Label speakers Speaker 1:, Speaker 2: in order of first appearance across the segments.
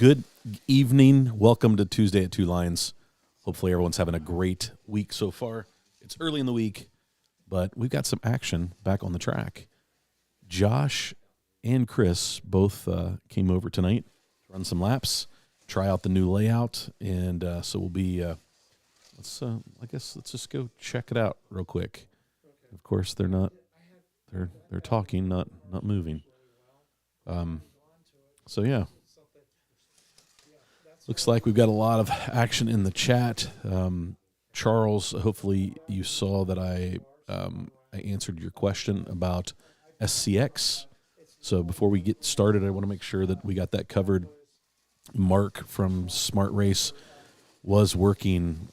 Speaker 1: Good evening. Welcome to Tuesday at Two Lions. Hopefully everyone's having a great week so far. It's early in the week, but we've got some action back on the track. Josh and Chris both came over tonight to run some laps, try out the new layout, and so we'll be, let's just go check it out real quick. Of course, they're talking, not moving. So yeah. Looks like we've got a lot of action in the chat. Charles, hopefully you saw that I answered your question about SCX. So before we get started, I want to make sure that we got that covered. Mark from Smart Race was working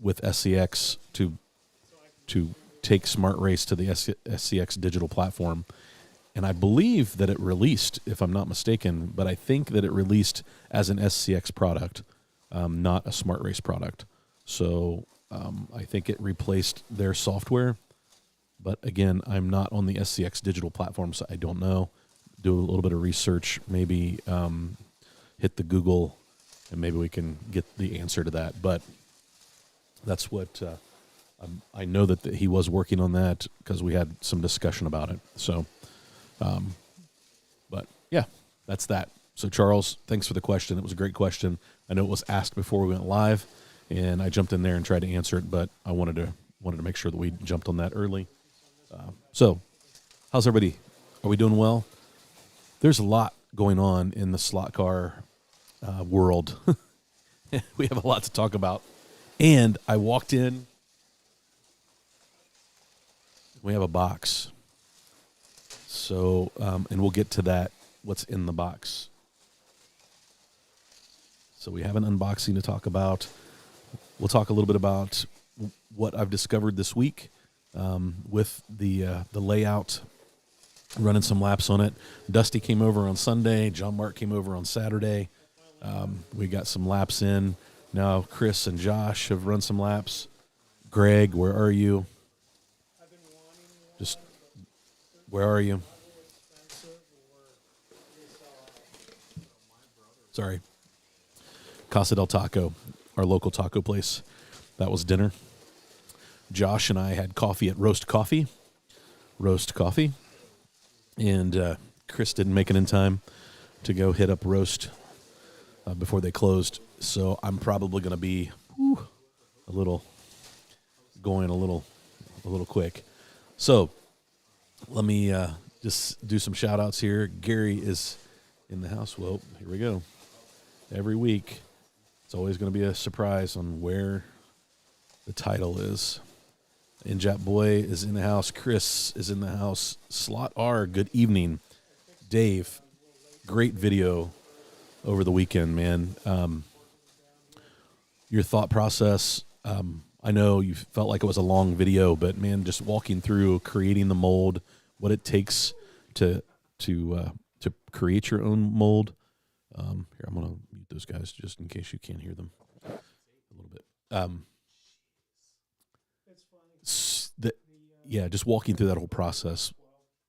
Speaker 1: with SCX to take Smart Race to the SCX digital platform. And I believe that it released, if I'm not mistaken, but I think that it released as an SCX product, not a Smart Race product. So I think it replaced their software. But again, I'm not on the SCX digital platform, so I don't know. Do a little bit of research, maybe hit the Google, and maybe we can get the answer to that. But that's what I know that he was working on that because we had some discussion about it. So. But yeah, that's that. So Charles, thanks for the question. It was a great question. I know it was asked before we went live, and I jumped in there and tried to answer it, but I wanted to make sure that we jumped on that early. So how's everybody? Are we doing well? There's a lot going on in the slot car world. We have a lot to talk about. And I walked in. We have a box. So, and we'll get to that, what's in the box. So we have an unboxing to talk about. We'll talk a little bit about what I've discovered this week with the layout, running some laps on it. Dusty came over on Sunday. John Mark came over on Saturday. We got some laps in. Now Chris and Josh have run some laps. Greg, where are you? Just, where are you? Sorry. Casa del Taco, our local taco place. That was dinner. Josh and I had coffee at Roast Coffee. And Chris didn't make it in time to go hit up Roast before they closed. So I'm probably going to be a little quick. So let me just do some shout outs here. Gary is in the house. Well, here we go. Every week, it's always going to be a surprise on where the title is. Injap Boy is in the house. Chris is in the house. Slot R, good evening. Dave, great video over the weekend, man. Your thought process, I know you felt like it was a long video, but, man, just walking through creating the mold, what it takes to create your own mold. Here, I'm going to mute those guys just in case you can't hear them a little bit. Just walking through that whole process.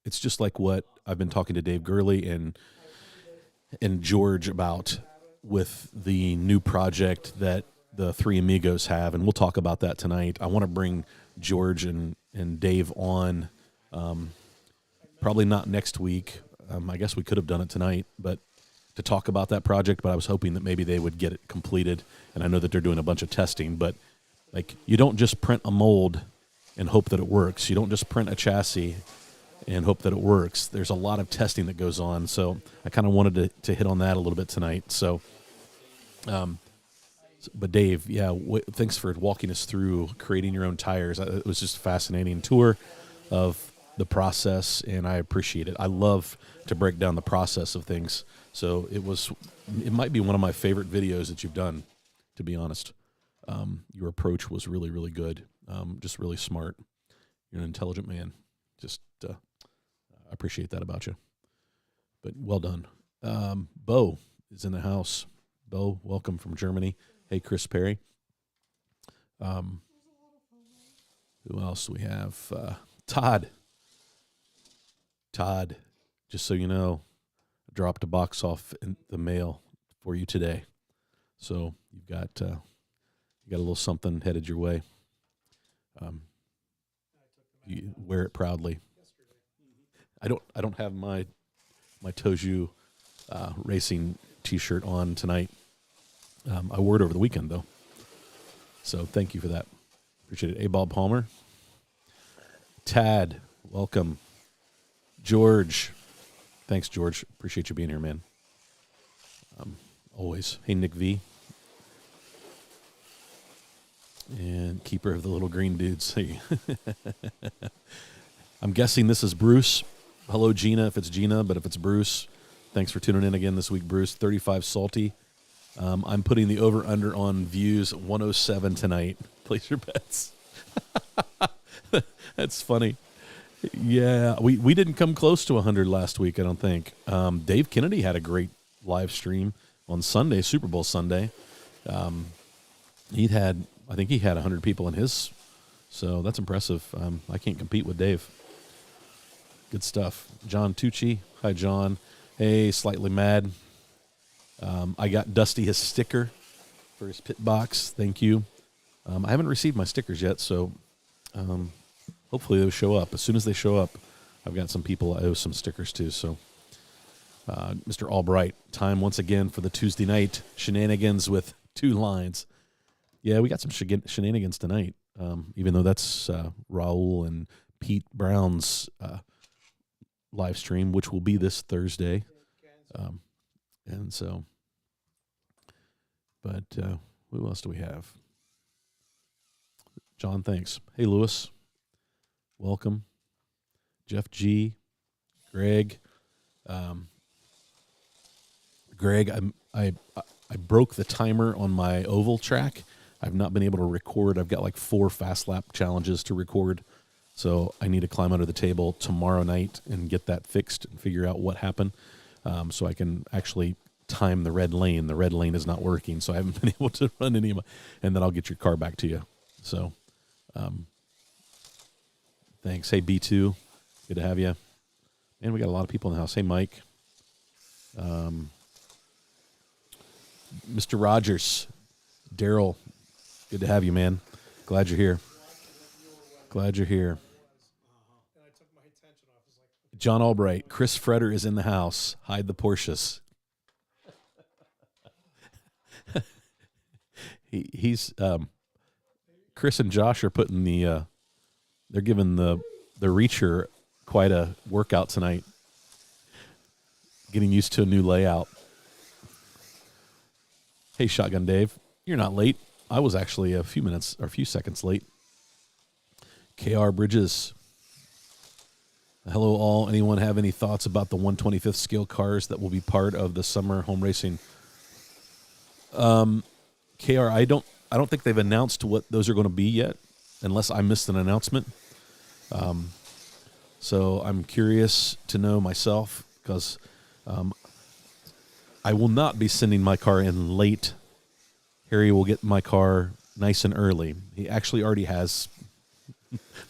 Speaker 1: It's just like what I've been talking to Dave Gurley and George about with the new project that the three Amigos have, and we'll talk about that tonight. I want to bring George and Dave on, probably not next week. I guess we could have done it tonight, but to talk about that project, but I was hoping that maybe they would get it completed, and I know that they're doing a bunch of testing, but like you don't just print a mold and hope that it works. You don't just print a chassis and hope that it works. There's a lot of testing that goes on, so I kind of wanted to hit on that a little bit tonight. So, but Dave, thanks for walking us through creating your own tires. It was just a fascinating tour of the process, and I appreciate it. I love to break down the process of things. So it might be one of my favorite videos that you've done, to be honest. Your approach was really, really good. Just really smart. You're an intelligent man. Just I appreciate that about you. But well done. Bo is in the house. Bo, welcome from Germany. Hey, Chris Perry. Who else do we have? Todd. Todd, just so you know, dropped a box off in the mail for you today. So you got a little something headed your way. You wear it proudly. I don't have my Toju racing T-shirt on tonight. I wore it over the weekend though. So thank you for that. Appreciate it. A. Bob Palmer. Tad, welcome. George. Thanks, George. Appreciate you being here, man. Always. Hey, Nick V. And keeper of the little green dudes. Hey. I'm guessing this is Bruce. Hello, Gina, if it's Gina, but if it's Bruce, thanks for tuning in again this week, Bruce. 35 salty. I'm putting the over-under on views 107 tonight. Place your bets. That's funny. Yeah, we didn't come close to 100 last week, I don't think. Dave Kennedy had a great live stream on Sunday, Super Bowl Sunday. I think he had 100 people in his, so that's impressive. I can't compete with Dave. Good stuff. John Tucci. Hi, John. Hey, Slightly Mad. I got Dusty his sticker for his pit box. Thank you. I haven't received my stickers yet, so hopefully those show up. As soon as they show up, I've got some people I owe some stickers to. So, Mr. Albright, time once again for the Tuesday night shenanigans with two lines. Yeah, we got some shenanigans tonight, even though that's Raul and Pete Brown's live stream, which will be this Thursday. And so, but who else do we have? John, thanks. Hey, Lewis. Welcome. Jeff G. Greg. Greg, I broke the timer on my oval track. I've not been able to record. I've got like 4 fast lap challenges to record. So I need to climb under the table tomorrow night and get that fixed and figure out what happened, so I can actually time the red lane. The red lane is not working, so I haven't been able to run any of my, and then I'll get your car back to you. So thanks. Hey, B2, good to have you. And we got a lot of people in the house. Hey, Mike. Mr. Rogers, Daryl, good to have you, man. Glad you're here. Glad you're here. John Albright, Chris Freder is in the house. Hide the Porsches. He's Chris and Josh are putting they're giving the Reacher quite a workout tonight. Getting used to a new layout. Hey, Shotgun Dave, you're not late. I was actually a few seconds late. KR Bridges. Hello, all. Anyone have any thoughts about the 125th scale cars that will be part of the summer home racing? KR, I don't think they've announced what those are going to be yet, unless I missed an announcement. So I'm curious to know myself, because I will not be sending my car in late. Harry will get my car nice and early. He actually already has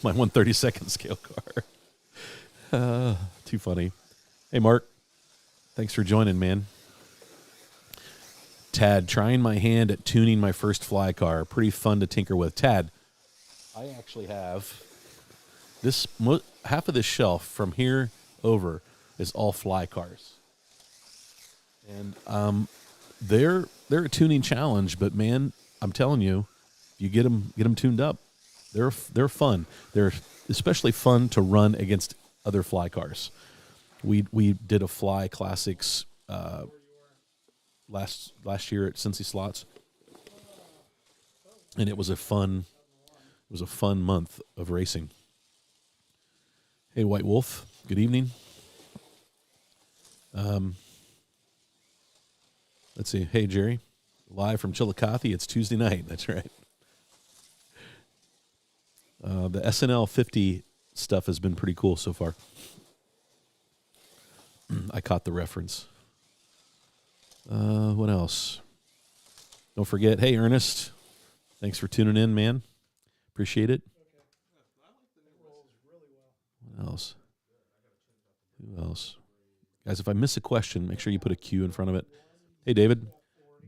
Speaker 1: my 132nd scale car. Too funny. Hey, Mark. Thanks for joining, man. Tad, trying my hand at tuning my first fly car. Pretty fun to tinker with. Tad, I actually have this half of this shelf from here over is all fly cars. And they're a tuning challenge, but man, I'm telling you, you get them tuned up. They're fun. They're especially fun to run against other fly cars. We did a fly classics last year at Cincy Slots, and it was a fun month of racing. Hey, White Wolf, good evening. Let's see. Hey, Jerry, live from Chillicothe. It's Tuesday night. That's right. The SNL 50 stuff has been pretty cool so far. I caught the reference. What else? Don't forget, hey, Ernest, thanks for tuning in, man. Appreciate it. What else? Who else? Guys, if I miss a question, make sure you put a Q in front of it. Hey, David,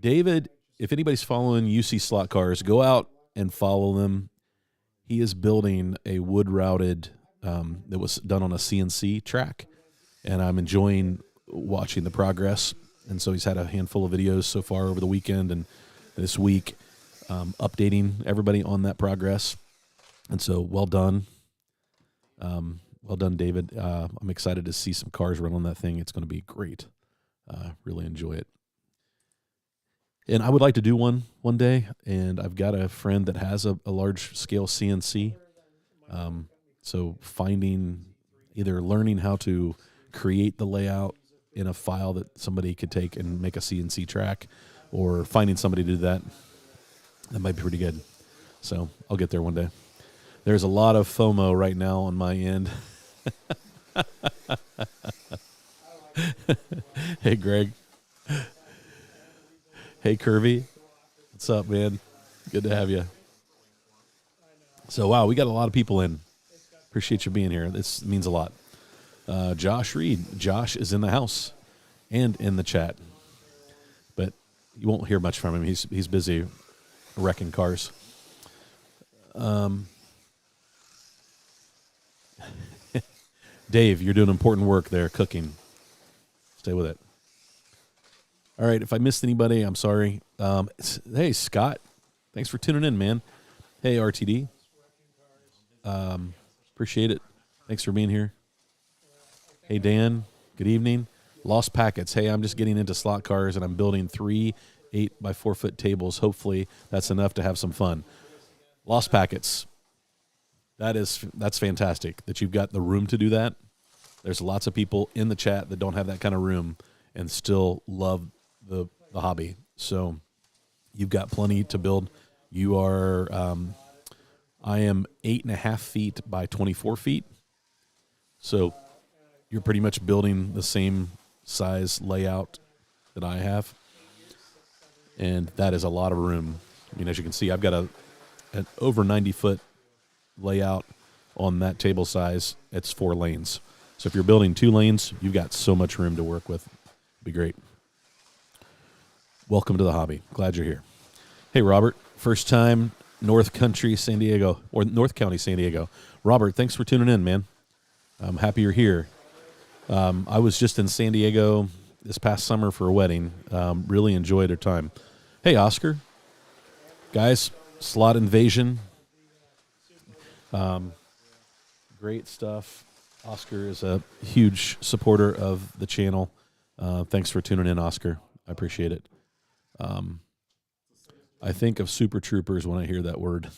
Speaker 1: David, if anybody's following UC Slot Cars, go out and follow them. He is building a wood routed that was done on a CNC track, and I'm enjoying watching the progress. And so he's had a handful of videos so far over the weekend and this week, updating everybody on that progress. And so well done. Well done, David. I'm excited to see some cars run on that thing. It's going to be great. Really enjoy it. And I would like to do one day, and I've got a friend that has a large-scale CNC. So either learning how to create the layout in a file that somebody could take and make a CNC track, or finding somebody to do that might be pretty good. So I'll get there one day. There's a lot of FOMO right now on my end. Hey, Greg. Hey, Curvy. What's up, man? Good to have you. So, wow, we got a lot of people in. Appreciate you being here. This means a lot. Josh Reed. Josh is in the house and in the chat. But you won't hear much from him. He's busy wrecking cars. Dave, you're doing important work there, cooking. Stay with it. All right, if I missed anybody, I'm sorry. Hey, Scott, thanks for tuning in, man. Hey, RTD. Appreciate it. Thanks for being here. Hey, Dan, good evening. Lost Packets. Hey, I'm just getting into slot cars, and I'm building 3 8x4 tables. Hopefully, that's enough to have some fun. Lost Packets. That's fantastic that you've got the room to do that. There's lots of people in the chat that don't have that kind of room and still love the hobby. So you've got plenty to build. You are, I am 8.5 feet by 24 feet. So you're pretty much building the same size layout that I have. And that is a lot of room. I mean, as you can see, I've got an over 90-foot layout on that table size. It's 4 lanes. So if you're building 2 lanes, you've got so much room to work with. It'd be great. Welcome to the hobby. Glad you're here. Hey, Robert. First time North County, San Diego. Robert, thanks for tuning in, man. I'm happy you're here. I was just in San Diego this past summer for a wedding. Really enjoyed our time. Hey, Oscar. Guys, Slot Invasion. Great stuff. Oscar is a huge supporter of the channel. Thanks for tuning in, Oscar. I appreciate it. I think of Super Troopers when I hear that word.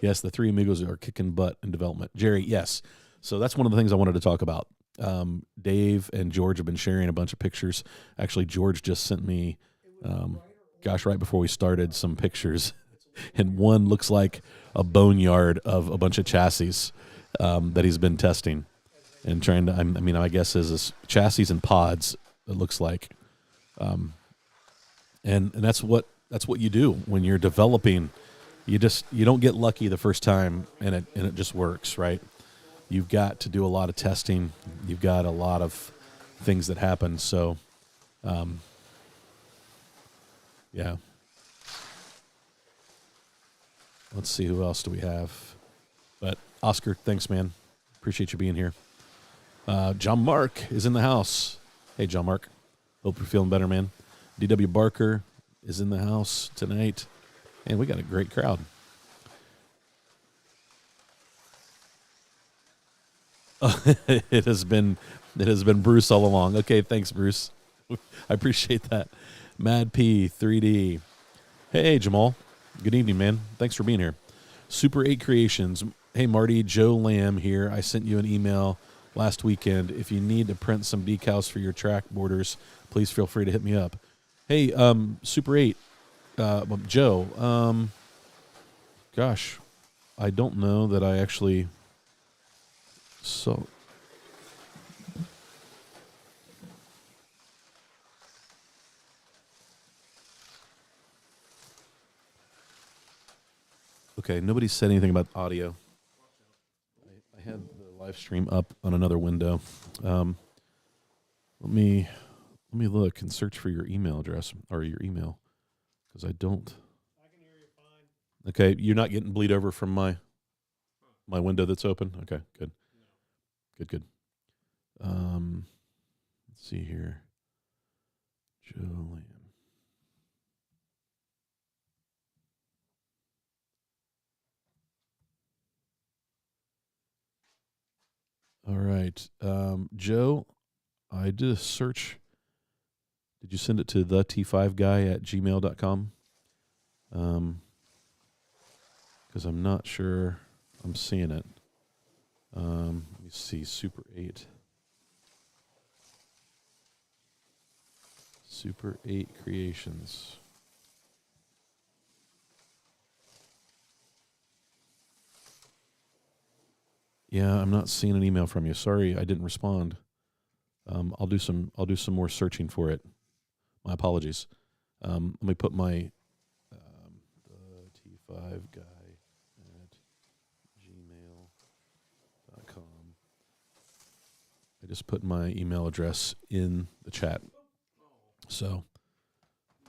Speaker 1: Yes, the 3 Amigos are kicking butt in development. Jerry, yes. So that's one of the things I wanted to talk about. Dave and George have been sharing a bunch of pictures. Actually, George just sent me, right before we started, some pictures. And one looks like a boneyard of a bunch of chassis that he's been testing and trying to. I guess is chassis and pods. It looks like, and that's what you do when you're developing. You don't get lucky the first time and it just works, right? You've got to do a lot of testing. You've got a lot of things that happen. So, yeah. Let's see, who else do we have? But Oscar, thanks, man. Appreciate you being here. John Mark is in the house. Hey, John Mark. Hope you're feeling better, man. D.W. Barker is in the house tonight. And we got a great crowd. It has been Bruce all along. Okay, thanks, Bruce. I appreciate that. Mad P 3D. Hey, Jamal. Good evening, man. Thanks for being here. Super 8 Creations. Hey, Marty. Joe Lamb here. I sent you an email last weekend. If you need to print some decals for your track borders, please feel free to hit me up. Hey, Super 8. Joe. Gosh, I don't know that I actually saw. Okay, nobody said anything about audio. I had the live stream up on another window. Let me Let me look and search for your email address or your email because I don't. Okay, you're not getting bleed over from my window that's open. Okay, good, good. Let's see here, Julian. All right, Joe. I did a search. Did you send it to the T5guy@gmail.com? Because I'm not sure I'm seeing it. Let me see. Super 8. Super 8 Creations. Yeah, I'm not seeing an email from you. Sorry, I didn't respond. I'll do some more searching for it. My apologies. Let me put my the T5 guy at gmail.com. I just put my email address in the chat. So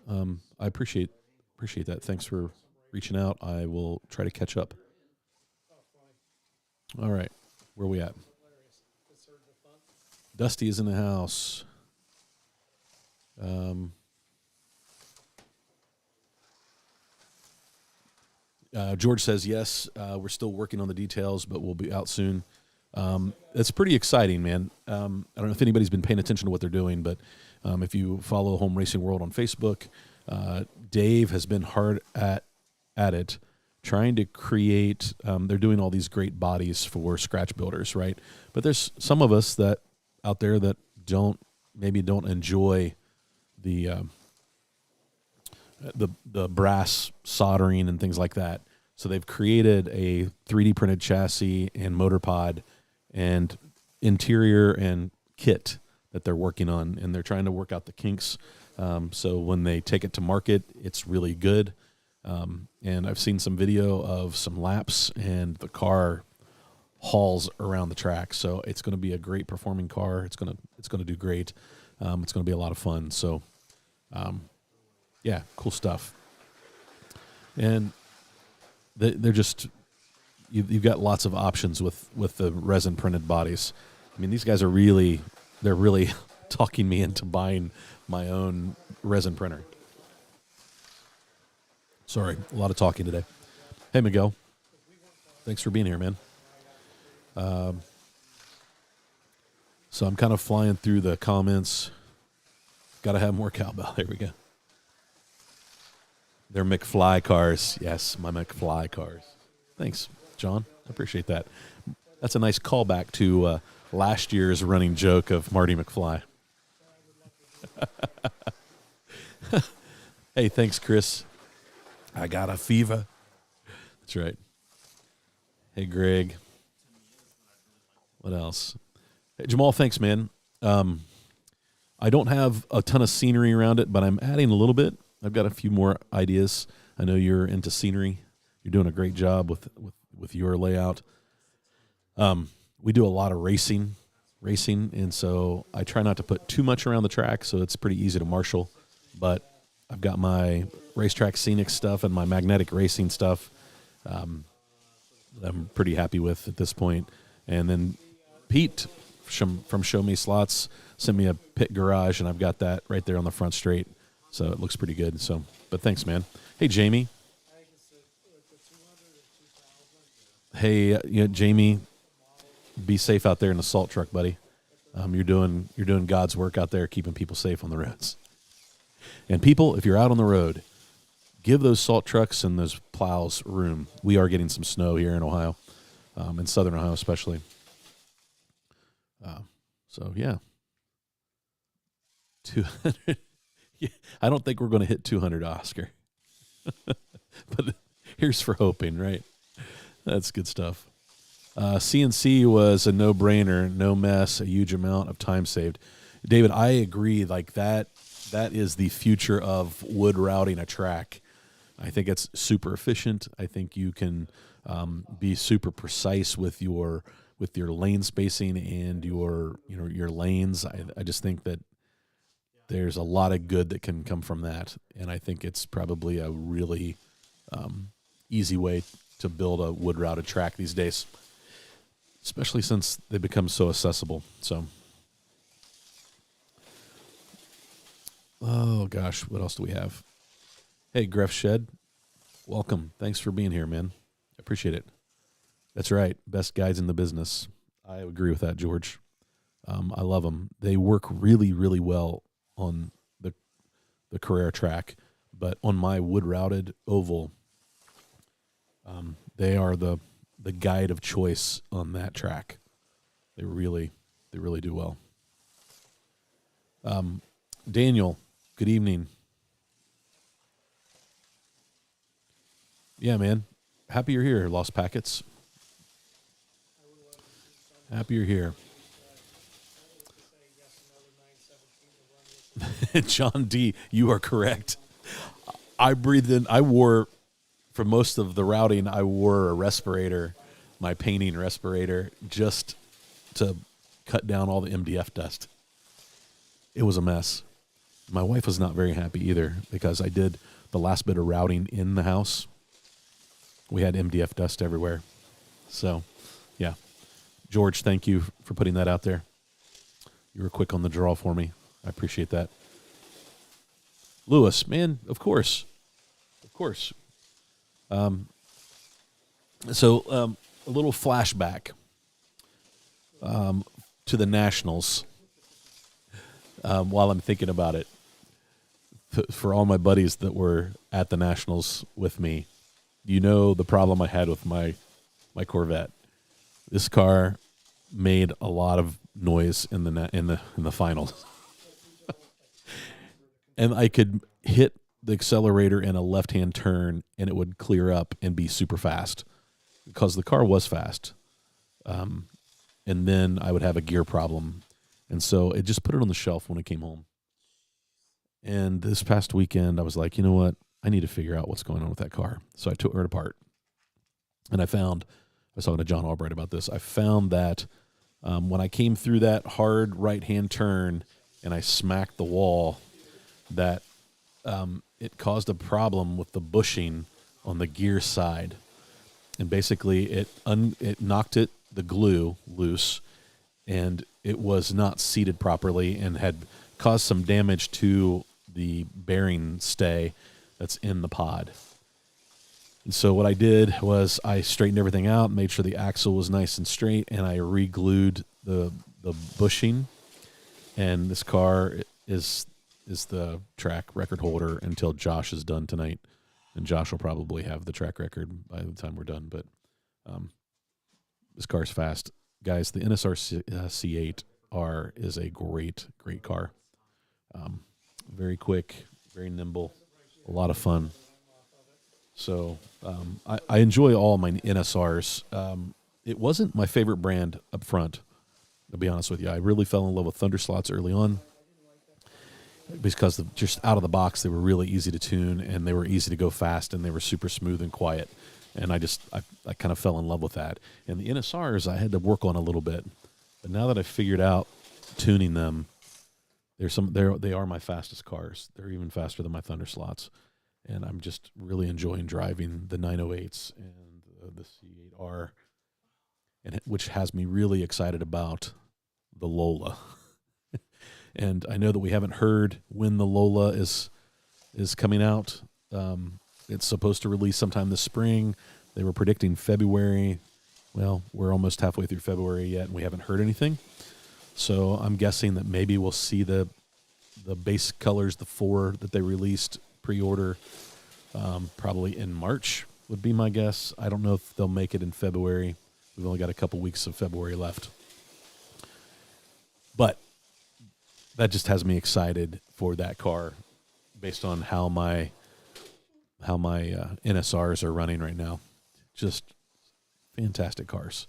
Speaker 1: I appreciate that. Thanks for reaching out. I will try to catch up. All right. Where are we at? Dusty is in the house. George says yes. We're still working on the details, but we'll be out soon. It's pretty exciting, man. I don't know if anybody's been paying attention to what they're doing, but if you follow Home Racing World on Facebook, Dave has been hard at it, trying to create. They're doing all these great bodies for scratch builders, right? But there's some of us that out there that don't enjoy the brass soldering and things like that. So they've created a 3D printed chassis and motor pod and interior and kit that they're working on, and they're trying to work out the kinks. So when they take it to market, it's really good. And I've seen some video of some laps, and the car hauls around the track. So it's going to be a great performing car. It's going to do great. It's going to be a lot of fun. So, yeah, cool stuff. And they're just you've got lots of options with the resin printed bodies. I mean, these guys are really talking me into buying my own resin printer. Sorry, a lot of talking today. Hey, Miguel. Thanks for being here, man. So I'm kind of flying through the comments. Got to have more cowbell. There we go. They're McFly cars. Yes, my McFly cars. Thanks, John. I appreciate that. That's a nice callback to last year's running joke of Marty McFly. Hey, thanks, Chris. I got a fever. That's right. Hey, Greg. What else? Hey, Jamal, thanks, man. I don't have a ton of scenery around it, but I'm adding a little bit. I've got a few more ideas. I know you're into scenery. You're doing a great job with your layout. We do a lot of racing, and so I try not to put too much around the track, so it's pretty easy to marshal. But I've got my racetrack scenic stuff and my magnetic racing stuff that I'm pretty happy with at this point. And then Pete from Show Me Slots sent me a pit garage, and I've got that right there on the front straight. So it looks pretty good. So, but thanks, man. Hey, Jamie. Hey, Jamie, be safe out there in the salt truck, buddy. You're doing God's work out there, keeping people safe on the roads. And people, if you're out on the road, give those salt trucks and those plows room. We are getting some snow here in Ohio, in southern Ohio especially. So yeah, 200. Yeah, I don't think we're going to hit 200, Oscar. But here's for hoping, right? That's good stuff. CNC was a no-brainer, no mess, a huge amount of time saved. David, I agree. Like that is the future of wood routing a track. I think it's super efficient. I think you can be super precise with your lane spacing and your lanes. I just think that there's a lot of good that can come from that, and I think it's probably a really easy way to build a wood-routed track these days, especially since they become so accessible. So, oh gosh, what else do we have? Hey, Gref Shed, welcome. Thanks for being here, man. I appreciate it. That's right, best guides in the business. I agree with that, George. I love them. They work really, really well on the Carrera track, but on my wood-routed oval, they are the guide of choice on that track. They really do well. Daniel, good evening. Yeah, man. Happy you're here, Lost Packets. Happy you're here. John D., you are correct. I wore, for most of the routing, I wore a respirator, my painting respirator, just to cut down all the MDF dust. It was a mess. My wife was not very happy either because I did the last bit of routing in the house. We had MDF dust everywhere. So, yeah. George, thank you for putting that out there. You were quick on the draw for me. I appreciate that. Lewis, man, of course. Of course. So a little flashback to the Nationals while I'm thinking about it. For all my buddies that were at the Nationals with me, you know the problem I had with my Corvette. This car made a lot of noise in the finals. And I could hit the accelerator in a left-hand turn, and it would clear up and be super fast because the car was fast. And then I would have a gear problem. And so it just put it on the shelf when I came home. And this past weekend, I was like, you know what? I need to figure out what's going on with that car. So I took it apart. And I was talking to John Albright about this. I found that when I came through that hard right-hand turn and I smacked the wall, that it caused a problem with the bushing on the gear side. And basically it knocked the glue loose, and it was not seated properly and had caused some damage to the bearing stay that's in the pod. And so what I did was I straightened everything out, made sure the axle was nice and straight, and I re-glued the bushing. And this car is the track record holder until Josh is done tonight. And Josh will probably have the track record by the time we're done. But this car's fast. Guys, the NSR C8R is a great, great car. Very quick, very nimble, a lot of fun. So I enjoy all my NSRs. It wasn't my favorite brand up front, to be honest with you. I really fell in love with Thunder Slots early on because just out of the box, they were really easy to tune, and they were easy to go fast, and they were super smooth and quiet. And I kind of fell in love with that. And the NSRs I had to work on a little bit. But now that I've figured out tuning them, they are my fastest cars. They're even faster than my Thunder Slots. And I'm just really enjoying driving the 908s and the C8R, which has me really excited about the Lola. And I know that we haven't heard when the Lola is coming out. It's supposed to release sometime this spring. They were predicting February. Well, we're almost halfway through February yet, and we haven't heard anything. So I'm guessing that maybe we'll see the base colors, the 4 that they released pre-order, probably in March would be my guess. I don't know if they'll make it in February. We've only got a couple weeks of February left. But that just has me excited for that car based on how my NSRs are running right now. Just fantastic cars.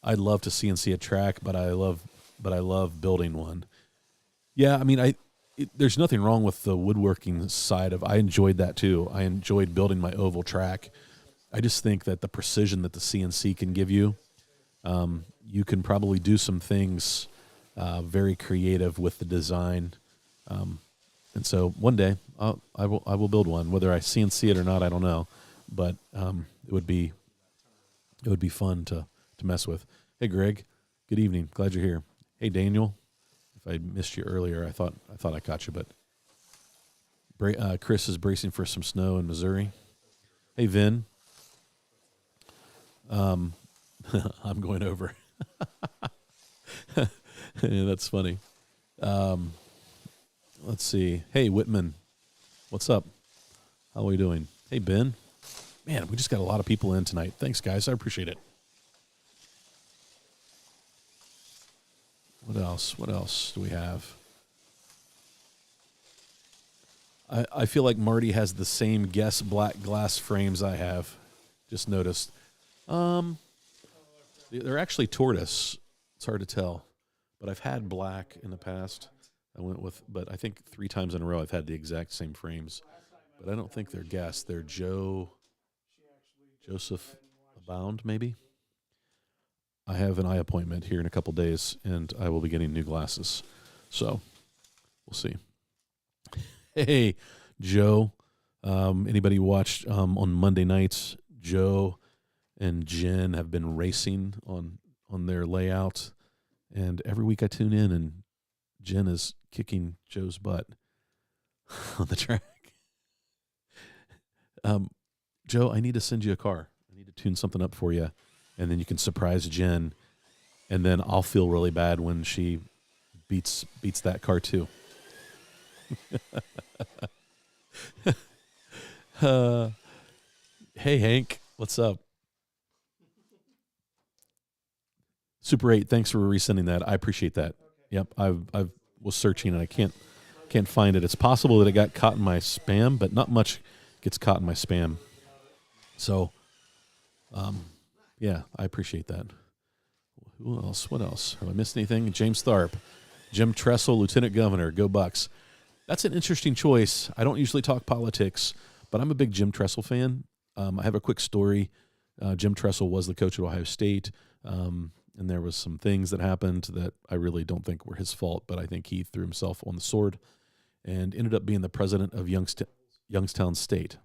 Speaker 1: I'd love to CNC a track, but I love building one. Yeah, I mean, there's nothing wrong with the woodworking side I enjoyed that too. I enjoyed building my oval track. I just think that the precision that the CNC can give you, you can probably do some things very creative with the design. And so one day I will build one. Whether I CNC it or not, I don't know. But it would be fun to mess with. Hey, Greg, good evening. Glad you're here. Hey, Daniel, if I missed you earlier, I thought I caught you, but Chris is bracing for some snow in Missouri. Hey, Vin, I'm going over. Yeah, that's funny. Let's see. Hey, Whitman, what's up? How are we doing? Hey, Ben. Man, we just got a lot of people in tonight. Thanks, guys. I appreciate it. What else? What else do we have? I feel like Marty has the same Guess black glass frames I have. Just noticed. They're actually tortoise. It's hard to tell. But I've had black in the past. But I think 3 times in a row I've had the exact same frames. But I don't think they're Guess. They're Joseph Abound, maybe. I have an eye appointment here in a couple days, and I will be getting new glasses. So, we'll see. Hey, Joe. Anybody watched on Monday nights? Joe and Jen have been racing on their layout, and every week I tune in, and Jen is kicking Joe's butt on the track. Joe, I need to send you a car. I need to tune something up for you, and then you can surprise Jen, and then I'll feel really bad when she beats that car too. Hey, Hank, what's up? Super 8, thanks for resending that. I appreciate that. Yep, I was searching and I can't find it. It's possible that it got caught in my spam, but not much gets caught in my spam. So, yeah, I appreciate that. Who else? What else? Have I missed anything? James Tharp, Jim Tressel, Lieutenant Governor, go Bucks. That's an interesting choice. I don't usually talk politics, but I'm a big Jim Tressel fan. I have a quick story. Jim Tressel was the coach at Ohio State, and there was some things that happened that I really don't think were his fault, but I think he threw himself on the sword and ended up being the president of Youngstown State.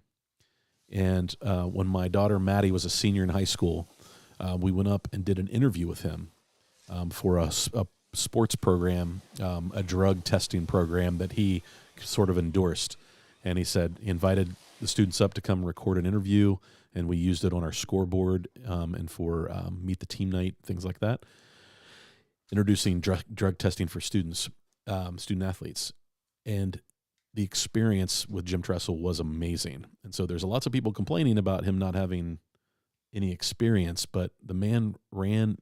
Speaker 1: And when my daughter Maddie was a senior in high school, we went up and did an interview with him for a sports program, a drug testing program that he sort of endorsed. And he invited the students up to come record an interview, and we used it on our scoreboard and for Meet the Team Night, things like that, introducing drug testing for student athletes. And the experience with Jim Tressel was amazing. And so there's lots of people complaining about him not having any experience, but the man ran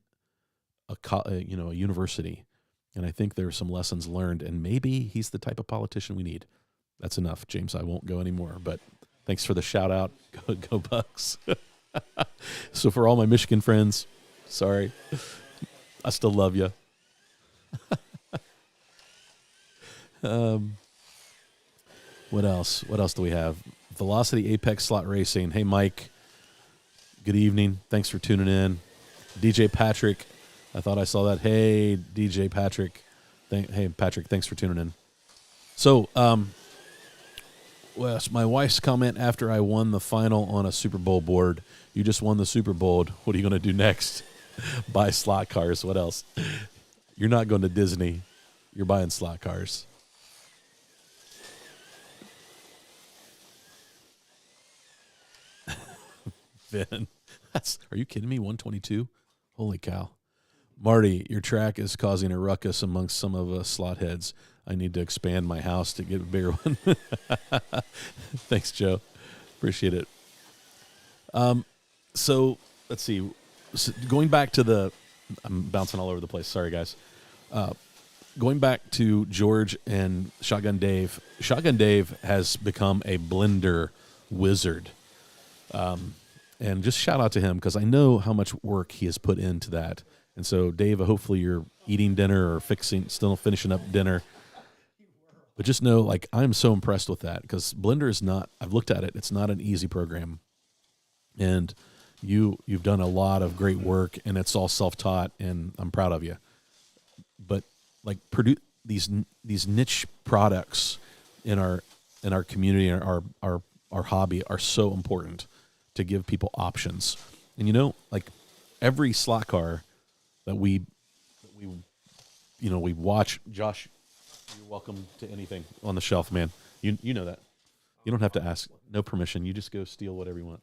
Speaker 1: a university, and I think there are some lessons learned, and maybe he's the type of politician we need. That's enough, James. I won't go anymore, but thanks for the shout out. Go Bucks. So for all my Michigan friends, sorry. I still love you. What else? What else do we have? Velocity Apex Slot Racing. Hey, Mike. Good evening. Thanks for tuning in. DJ Patrick. I thought I saw that. Hey, DJ Patrick. Hey, Patrick. Thanks for tuning in. So, Wes, my wife's comment after I won the final on a Super Bowl board. You just won the Super Bowl. What are you going to do next? Buy slot cars. What else? You're not going to Disney. You're buying slot cars. Vin, are you kidding me? 122? Holy cow. Marty, your track is causing a ruckus amongst some of us slot heads. I need to expand my house to get a bigger one. Thanks, Joe. Appreciate it. So let's see. Going back to I'm bouncing all over the place. Sorry, guys. Going back to George and Shotgun Dave. Shotgun Dave has become a blender wizard. And just shout out to him because I know how much work he has put into that. And so, Dave, hopefully you're eating dinner or still finishing up dinner. But just know, I'm so impressed with that because Blender is not, I've looked at it, it's not an easy program. And you've done a lot of great work, and it's all self-taught, and I'm proud of you. But like produce these niche products in our community and our hobby are so important to give people options. And like every slot car that we we watch. Josh, you're welcome to anything on the shelf, man. You know that. You don't have to ask. No permission. You just go steal whatever you want.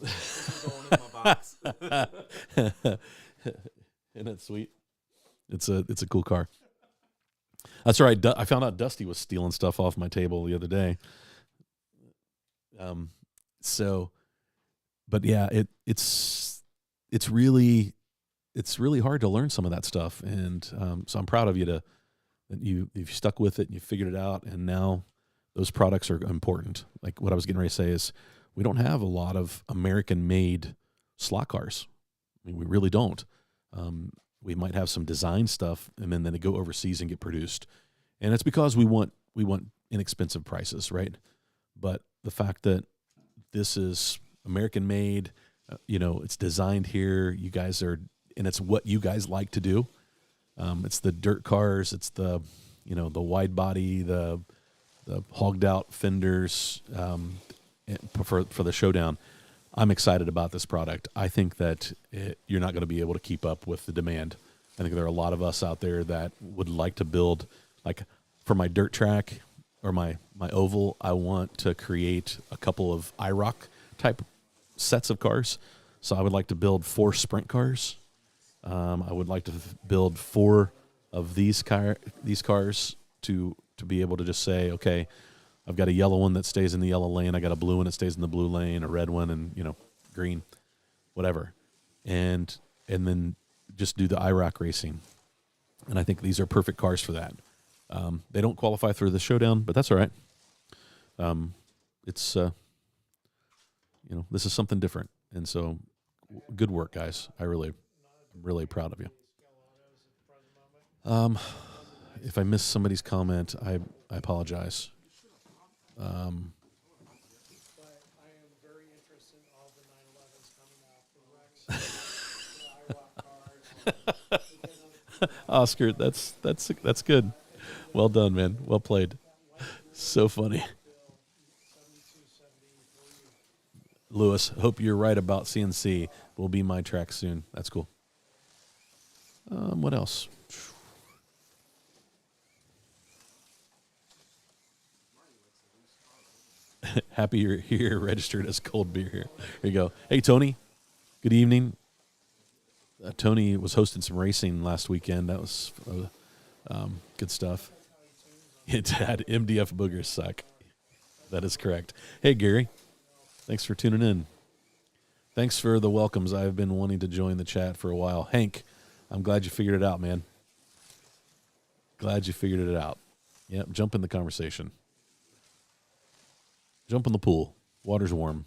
Speaker 2: This is going in my box.
Speaker 1: Isn't it sweet? It's a cool car. That's right. I found out Dusty was stealing stuff off my table the other day. But yeah, it's really hard to learn some of that stuff, and so I'm proud of you that you've stuck with it and you figured it out, and now those products are important. Like what I was getting ready to say is, we don't have a lot of American-made slot cars. I mean, we really don't. We might have some design stuff, and then they go overseas and get produced, and it's because we want inexpensive prices, right? But the fact that this is American-made, it's designed here. You guys are, and it's what you guys like to do. It's the dirt cars. It's the wide body, the hogged out fenders for the showdown. I'm excited about this product. I think that you're not going to be able to keep up with the demand. I think there are a lot of us out there that would like to build, like for my dirt track or my oval, I want to create a couple of IROC type sets of cars. So I would like to build 4 sprint cars. I would like to build 4 of these cars to be able to just say, okay, I've got a yellow one that stays in the yellow lane. I got a blue one that stays in the blue lane, a red one, and green, whatever, and then just do the IROC racing. And I think these are perfect cars for that. They don't qualify for the showdown, but that's all right. It's this is something different, and so good work, guys. I'm really proud of you. If I missed somebody's comment, I apologize.
Speaker 3: But I am very interested in all the 911s coming out, the Rex, the IROC cars.
Speaker 1: Oscar, that's good. Well done, man. Well played. So funny. Lewis, hope you're right about CNC. Will be my track soon. That's cool. What else? Happy you're here, registered as cold beer here. Here you go. Hey, Tony. Good evening. Tony was hosting some racing last weekend. That was good stuff. Dad, MDF boogers suck. That is correct. Hey, Gary. Thanks for tuning in. Thanks for the welcomes. I've been wanting to join the chat for a while. Hank, I'm glad you figured it out, man. Glad you figured it out. Yep, jump in the conversation. Jump in the pool. Water's warm.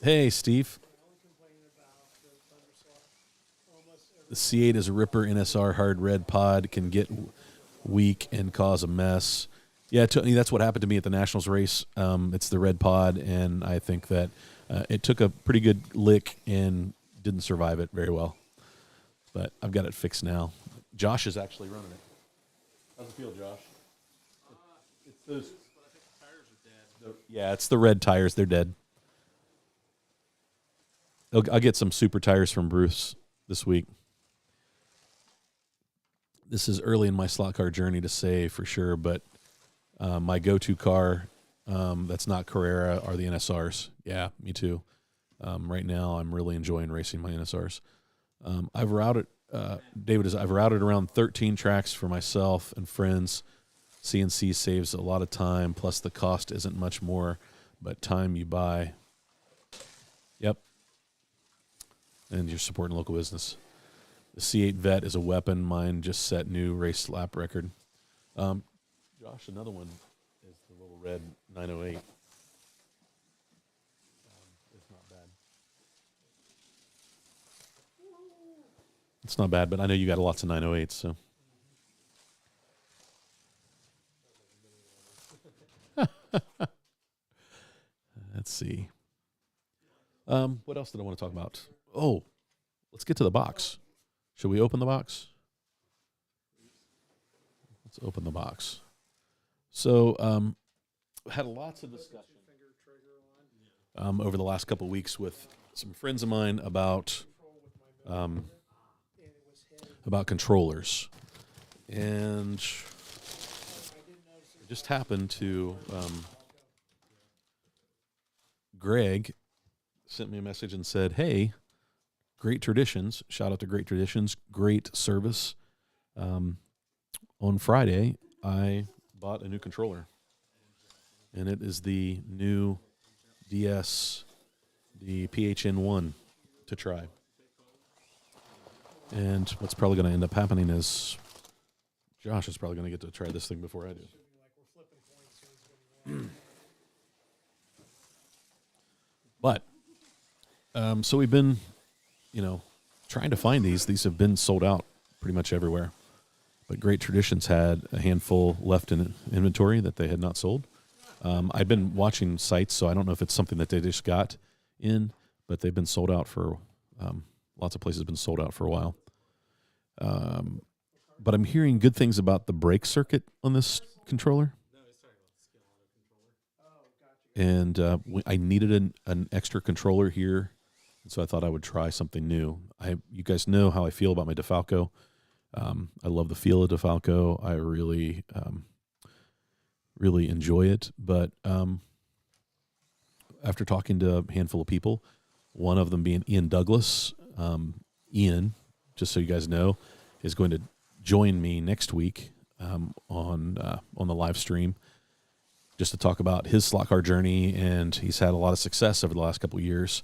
Speaker 1: Hey, Steve. The C8 is a Ripper NSR hard red pod, can get weak and cause a mess. Yeah, Tony, that's what happened to me at the Nationals race. It's the red pod, and I think that it took a pretty good lick and didn't survive it very well. But I've got it fixed now. Josh is actually running it. How's it feel, Josh? It's those.
Speaker 2: I think the tires are dead.
Speaker 1: Yeah, it's the red tires. They're dead. I'll get some super tires from Bruce this week. This is early in my slot car journey to say for sure, but my go-to car that's not Carrera are the NSRs. Yeah, me too. Right now, I'm really enjoying racing my NSRs. I've routed around 13 tracks for myself and friends. CNC saves a lot of time, plus the cost isn't much more, but time you buy. Yep. And you're supporting local business. The C8 Vet is a weapon. Mine just set new race lap record. Josh, another one is the little red 908. It's not bad. It's not bad, but I know you got lots of 908s, so. Let's see. What else did I want to talk about? Oh, let's get to the box. Should we open the box? Let's open the box. So, had lots of discussion over the last couple of weeks with some friends of mine about controllers, and it just happened to Greg sent me a message and said, "Hey, Great Traditions! Shout out to Great Traditions! Great service. On Friday, I bought a new controller, and it is the new DS, the PHN1, to try. And what's probably going to end up happening is Josh is probably going to get to try this thing before I do. But, so we've been, trying to find these. These have been sold out pretty much everywhere. But Great Traditions had a handful left in inventory that they had not sold. I've been watching sites, so I don't know if it's something that they just got in, but they've been sold out for, lots of places have been sold out for a while. But I'm hearing good things about the brake circuit on this controller. And I needed an extra controller here, and so I thought I would try something new. You guys know how I feel about my DeFalco. I love the feel of DeFalco. I really, really enjoy it. But after talking to a handful of people, one of them being Ian Douglas, Ian, just so you guys know, is going to join me next week on the live stream, just to talk about his slot car journey. And he's had a lot of success over the last couple of years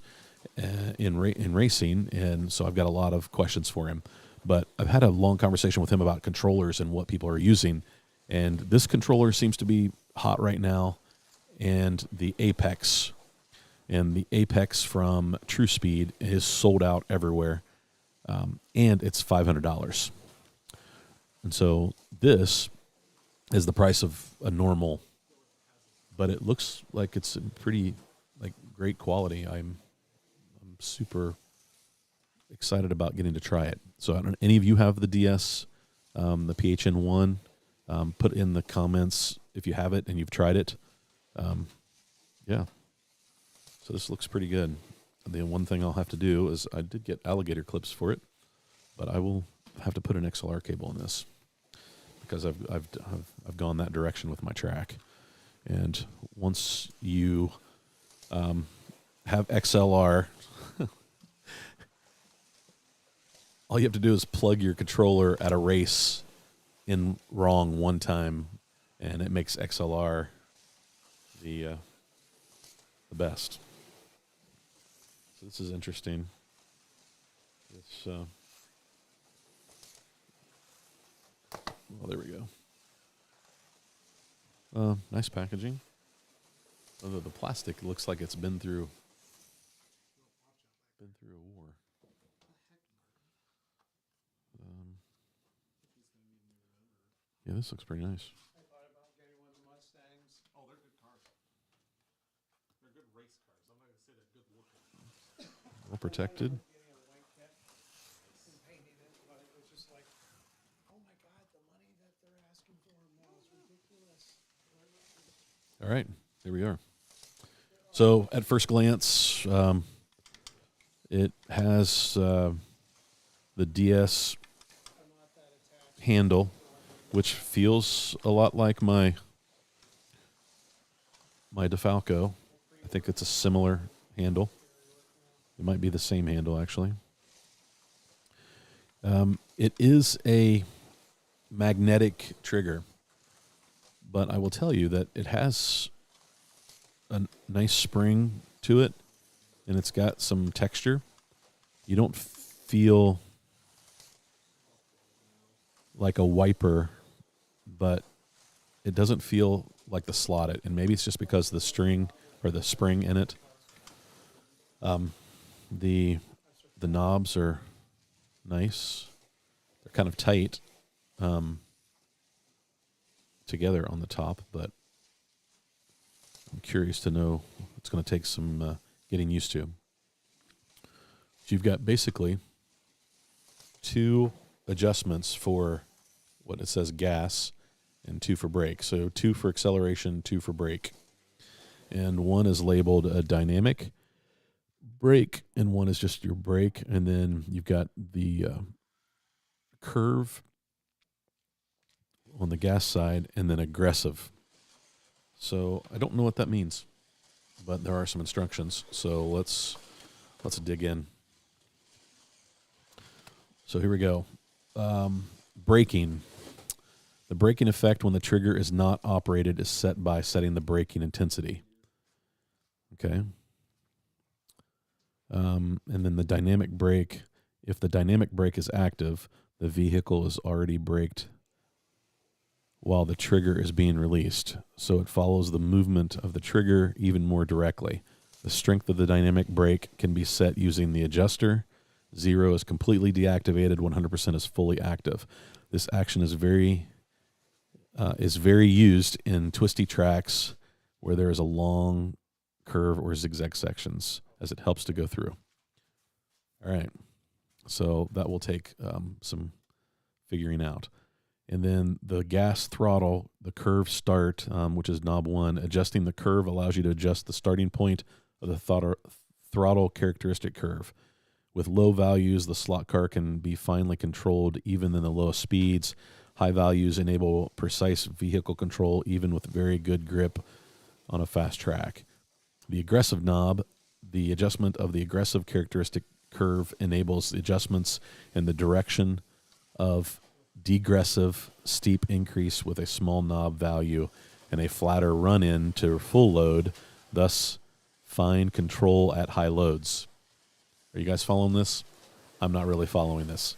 Speaker 1: in racing, and so I've got a lot of questions for him. But I've had a long conversation with him about controllers and what people are using, and this controller seems to be hot right now, and the Apex from True Speed is sold out everywhere, and it's $500. And so this is the price of a normal, but it looks like it's pretty great quality. I'm super excited about getting to try it. So I don't know, any of you have the DS, the PHN1, put in the comments if you have it and you've tried it. Yeah. So this looks pretty good. The one thing I'll have to do is I did get alligator clips for it, but I will have to put an XLR cable in this because I've gone that direction with my track. And once you have XLR, all you have to do is plug your controller at a race in wrong one time, and it makes XLR the best. So this is interesting. It's well, there we go. Nice packaging. Although the plastic looks like it's been through a war. Yeah, this looks pretty nice.
Speaker 3: I thought about getting one of the Mustangs.
Speaker 2: Oh, they're good cars. They're good race cars. I'm not going to say they're good looking.
Speaker 1: Well protected.
Speaker 3: Getting a white kit and painting it, but it was just like, oh my God, the money that they're asking for them now is ridiculous.
Speaker 1: All right, here we are. So at first glance, it has the DS
Speaker 3: I'm not that attached.
Speaker 1: handle, which feels a lot like my DeFalco. I think it's a similar handle. It might be the same handle, actually. It is a magnetic trigger, but I will tell you that it has a nice spring to it, and it's got some texture. You don't feel like a wiper, but it doesn't feel like the slotted, and maybe it's just because the string or the spring in it. The knobs are nice. They're kind of tight together on the top, but I'm curious to know. It's going to take some getting used to. So you've got basically two adjustments for what it says gas and two for brake. So two for acceleration, two for brake. And one is labeled a dynamic brake, and one is just your brake. And then you've got the curve on the gas side, and then aggressive. So I don't know what that means, but there are some instructions. So let's dig in. So here we go. Braking. The braking effect when the trigger is not operated is set by setting the braking intensity. Okay. And then the dynamic brake. If the dynamic brake is active, the vehicle is already braked while the trigger is being released. So it follows the movement of the trigger even more directly. The strength of the dynamic brake can be set using the adjuster. 0 is completely deactivated, 100% is fully active. This action is very used in twisty tracks where there is a long curve or zigzag sections, as it helps to go through. All right. So that will take some figuring out. And then the gas throttle, the curve start, which is knob 1, adjusting the curve allows you to adjust the starting point of the throttle characteristic curve. With low values, the slot car can be finely controlled even in the lowest speeds. High values enable precise vehicle control even with very good grip on a fast track. The aggressive knob, the adjustment of the aggressive characteristic curve enables the adjustments in the direction of degressive steep increase with a small knob value and a flatter run-in to full load, thus fine control at high loads. Are you guys following this? I'm not really following this.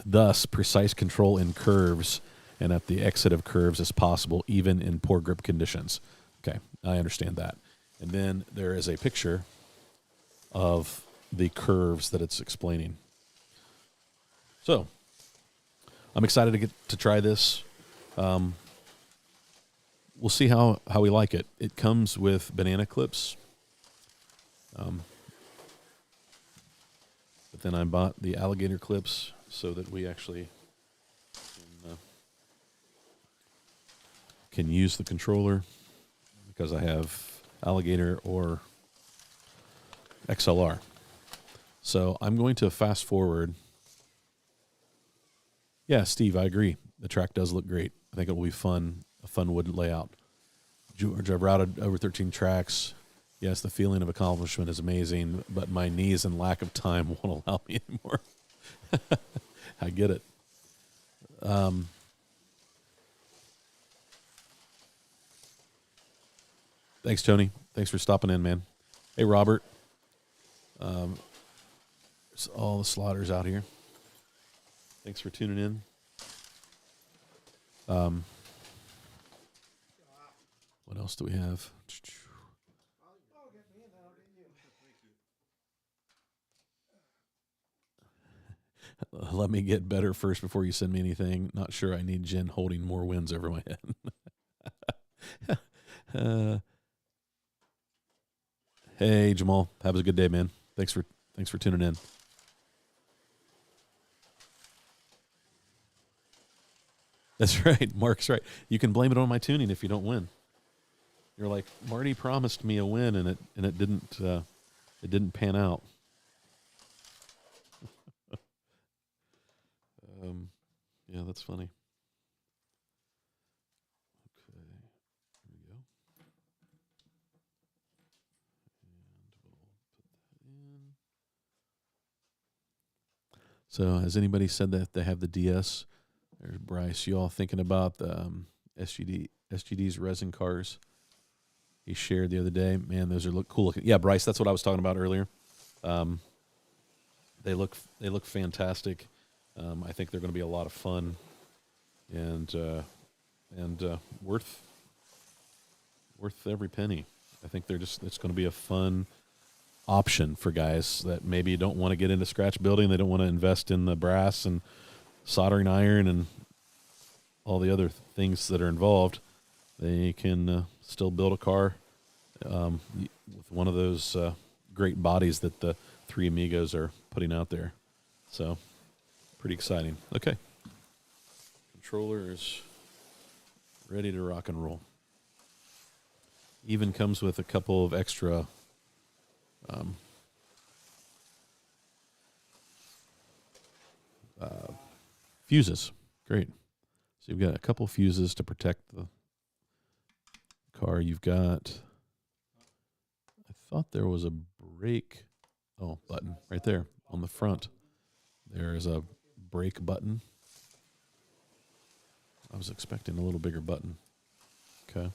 Speaker 1: Thus, precise control in curves and at the exit of curves is possible even in poor grip conditions. Okay, I understand that. And then there is a picture of the curves that it's explaining. So, I'm excited to get to try this. We'll see how we like it. It comes with banana clips. But then I bought the alligator clips so that we actually can use the controller because I have alligator or XLR. So I'm going to fast forward. Yeah, Steve, I agree. The track does look great. I think it will be fun, a fun wood layout. George, I've routed over 13 tracks. Yes, the feeling of accomplishment is amazing, but my knees and lack of time won't allow me anymore. I get it. Thanks, Tony. Thanks for stopping in, man. Hey, Robert. There's all the slaughters out here. Thanks for tuning in. What else do we have? Let me get better first before you send me anything. Not sure I need Jen holding more wins over my head. Hey, Jamal. Have a good day, man. Thanks for tuning in. That's right. Mark's right. You can blame it on my tuning if you don't win. You're like, Marty promised me a win and it didn't pan out. Yeah, that's funny. Okay, here we go. And we'll put that in. So, has anybody said that they have the DS? There's Bryce. You all thinking about the SGD's resin cars? He shared the other day. Man, those are cool looking. Yeah, Bryce, that's what I was talking about earlier. They look fantastic. I think they're going to be a lot of fun, and worth every penny. I think it's going to be a fun option for guys that maybe don't want to get into scratch building. They don't want to invest in the brass and soldering iron and all the other things that are involved. They can still build a car with one of those great bodies that the three Amigos are putting out there. So, pretty exciting. Okay. Controller is ready to rock and roll. Even comes with a couple of extra fuses. Great. So you've got a couple fuses to protect the car. You've got, I thought there was a brake button right there on the front. There is a brake button. I was expecting a little bigger button. Okay.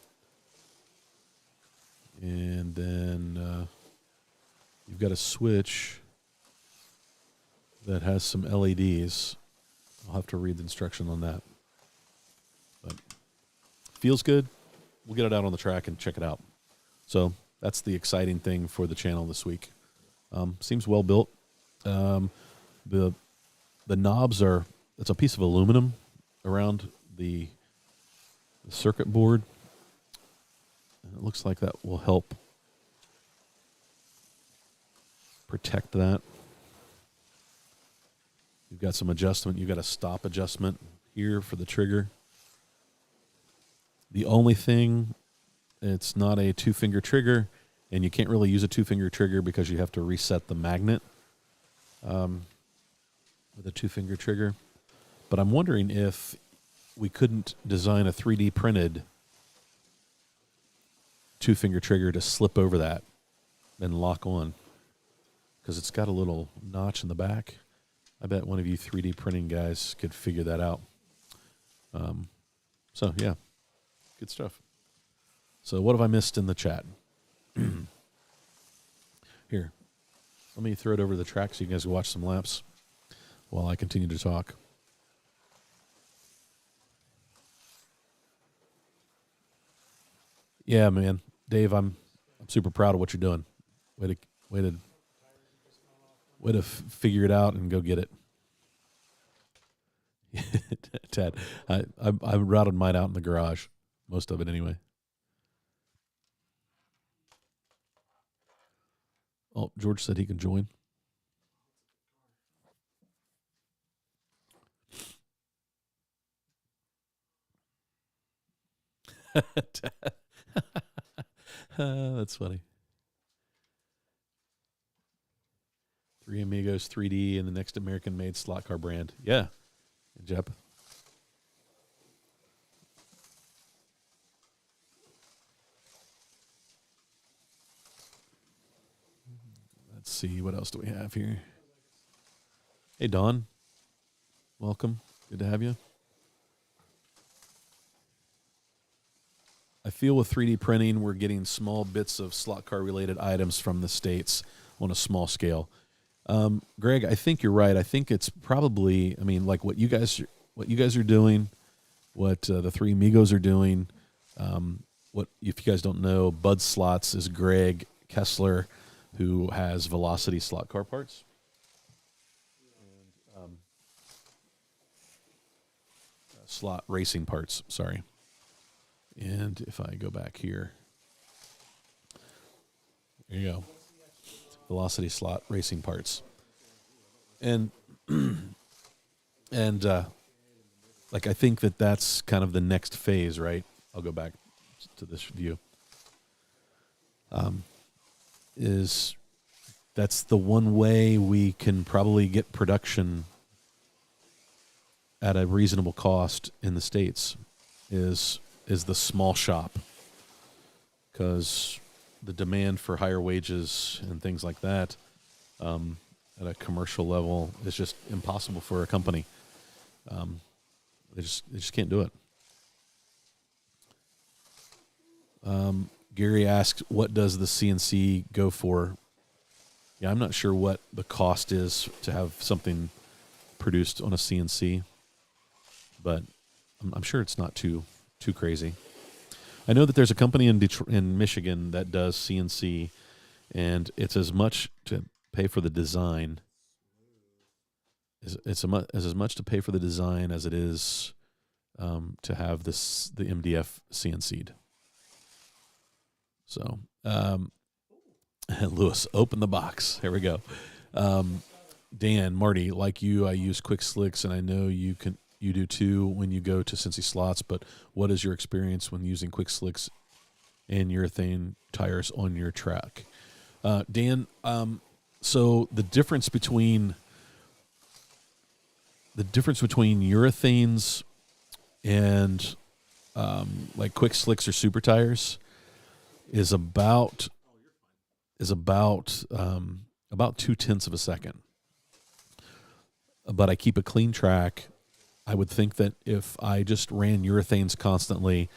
Speaker 1: And then you've got a switch that has some LEDs. I'll have to read the instruction on that. But feels good. We'll get it out on the track and check it out. So that's the exciting thing for the channel this week. Seems well built. The knobs are, it's a piece of aluminum around the circuit board. And it looks like that will help protect that. You've got some adjustment. You've got a stop adjustment here for the trigger. The only thing, it's not a two-finger trigger, and you can't really use a two-finger trigger because you have to reset the magnet with a two-finger trigger. But I'm wondering if we couldn't design a 3D printed two-finger trigger to slip over that and lock on, because it's got a little notch in the back. I bet one of you 3D printing guys could figure that out. So, yeah, good stuff. So what have I missed in the chat? Here, let me throw it over the track so you guys can watch some laps while I continue to talk. Yeah, man. Dave, I'm super proud of what you're doing. Way to figure it out and go get it. Ted, I routed mine out in the garage, most of it anyway. Oh, George said he can join. That's funny. Three Amigos 3D and the next American-made slot car brand. Yeah, Jep. Let's see, what else do we have here? Hey, Don. Welcome. Good to have you. I feel with 3D printing, we're getting small bits of slot car related items from the States on a small scale. Greg, I think you're right. I think it's probably, I mean, like what you guys are doing, what the three Amigos are doing. What, if you guys don't know, Bud Slots is Greg Kessler, who has Velocity slot car parts. And, slot racing parts, sorry. And if I go back here, there you go. Velocity slot racing parts. And like I think that's kind of the next phase, right? I'll go back to this view. Is that's the one way we can probably get production at a reasonable cost in the States is the small shop, because the demand for higher wages and things like that at a commercial level is just impossible for a company. They just can't do it. Gary asked, what does the CNC go for? Yeah, I'm not sure what the cost is to have something produced on a CNC, but I'm sure it's not too crazy. I know that there's a company in Michigan that does CNC, and it's as much to pay for the design. It's as much to pay for the design as it is to have the MDF CNC'd. So Lewis, open the box. Here we go. Dan, Marty, like you, I use Quick Slicks, and I know you do too when you go to Cincy Slots. But what is your experience when using Quick Slicks and urethane tires on your track? Dan, so the difference between urethanes and like Quick Slicks or super tires is about 0.2 of a second. But I keep a clean track. I would think that if I just ran urethanes constantly,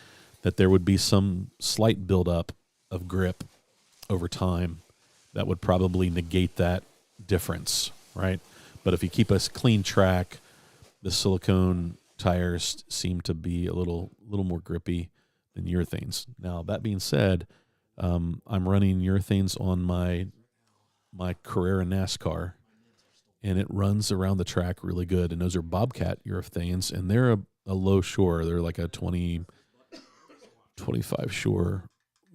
Speaker 1: that there would be some slight buildup of grip over time that would probably negate that difference, right? But if you keep a clean track, the silicone tires seem to be a little more grippy than urethanes. Now, that being said, I'm running urethanes on my Carrera NASCAR, and it runs around the track really good. And those are Bobcat urethanes, and they're a low shore. They're like a 25 shore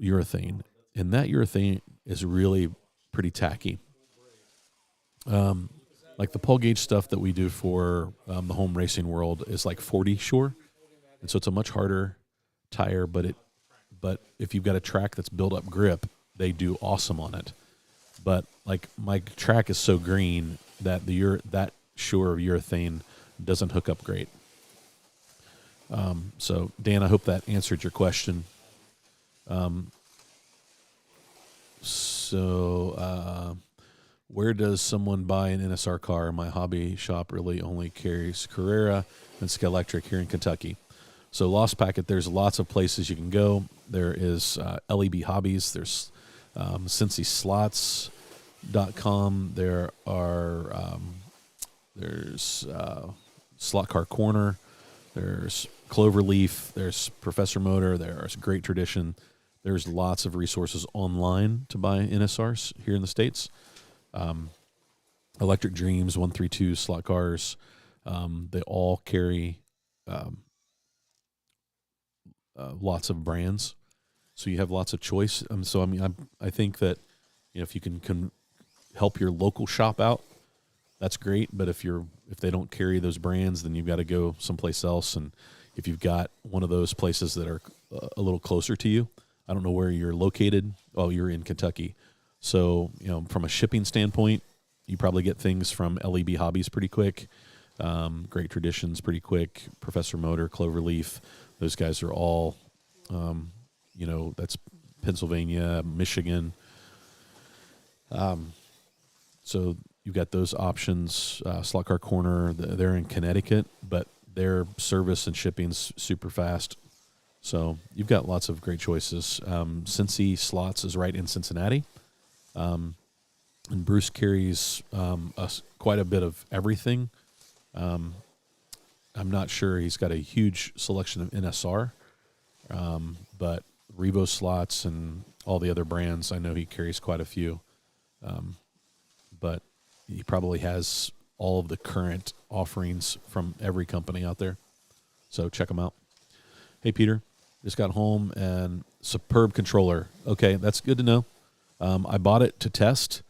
Speaker 1: urethane, and that urethane is really pretty tacky. Like the pull gauge stuff that we do for the home racing world is like 40 shore, and so it's a much harder tire. But if you've got a track that's built up grip, they do awesome on it. But like my track is so green that that shore of urethane doesn't hook up great. So Dan, I hope that answered your question. Where does someone buy an NSR car? My hobby shop really only carries Carrera and Skelectric here in Kentucky. So Lost Packet, there's lots of places you can go. There is LEB Hobbies. There's CincySlots.com. There are there's Slot Car Corner. There's Cloverleaf. There's Professor Motor. There's Great Tradition. There's lots of resources online to buy NSRs here in the States. Electric Dreams, 132 Slot Cars. They all carry lots of brands, so you have lots of choice. So I mean, I think that if you can help your local shop out, that's great. But if they don't carry those brands, then you've got to go someplace else. And if you've got one of those places that are a little closer to you, I don't know where you're located. Oh, you're in Kentucky. So, from a shipping standpoint, you probably get things from LEB Hobbies pretty quick. Great Traditions pretty quick. Professor Motor, Cloverleaf, those guys are all, that's Pennsylvania, Michigan. So you've got those options. Slot Car Corner, they're in Connecticut, but their service and shipping's super fast. So you've got lots of great choices. Cincy Slots is right in Cincinnati. And Bruce carries quite a bit of everything. I'm not sure he's got a huge selection of NSR, but Revo Slots and all the other brands, I know he carries quite a few. But he probably has all of the current offerings from every company out there. So check them out. Hey, Peter, just got home and superb controller. Okay, that's good to know. I bought it to test.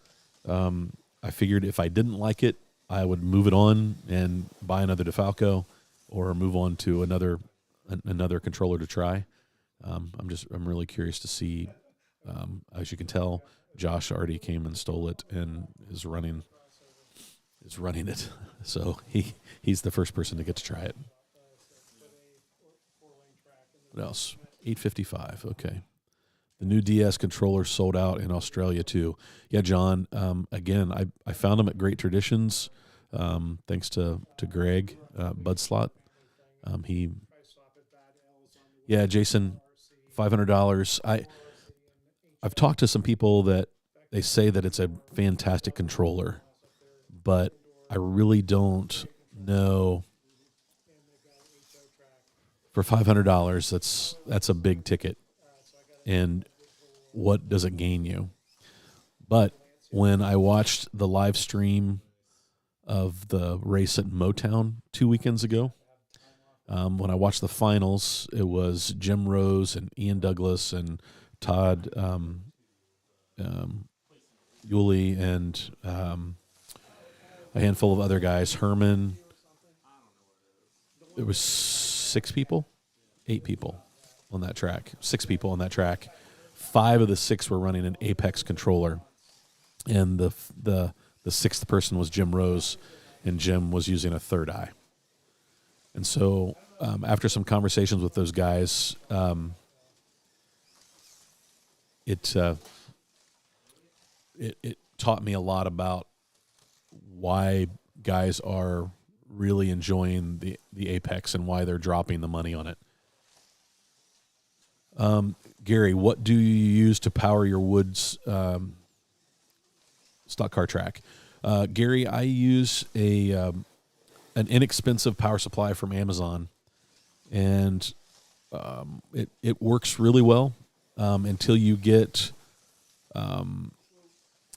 Speaker 1: I figured if I didn't like it, I would move it on and buy another DeFalco or move on to another controller to try. I'm really curious to see. As you can tell, Josh already came and stole it and is running it. So he's the first person to get to try it. What else? 855. Okay. The new DS controller sold out in Australia too. Yeah, John. Again, I found them at Great Traditions, thanks to Greg Budslot. Jason, $500. I've talked to some people that they say that it's a fantastic controller, but I really don't know. For $500, that's a big ticket. And what does it gain you? But when I watched the live stream of the race at Motown 2 weekends ago, when I watched the finals, it was Jim Rose and Ian Douglas and Todd Yuli, and a handful of other guys. Herman. There was 6 people, 8 people on that track. 6 people on that track. 5 of the 6 were running an Apex controller, and the 6th person was Jim Rose, and Jim was using a third eye. And so after some conversations with those guys, it taught me a lot about why guys are really enjoying the Apex and why they're dropping the money on it. Gary, what do you use to power your Woods stock car track? Gary, I use an inexpensive power supply from Amazon, and it works really well until you get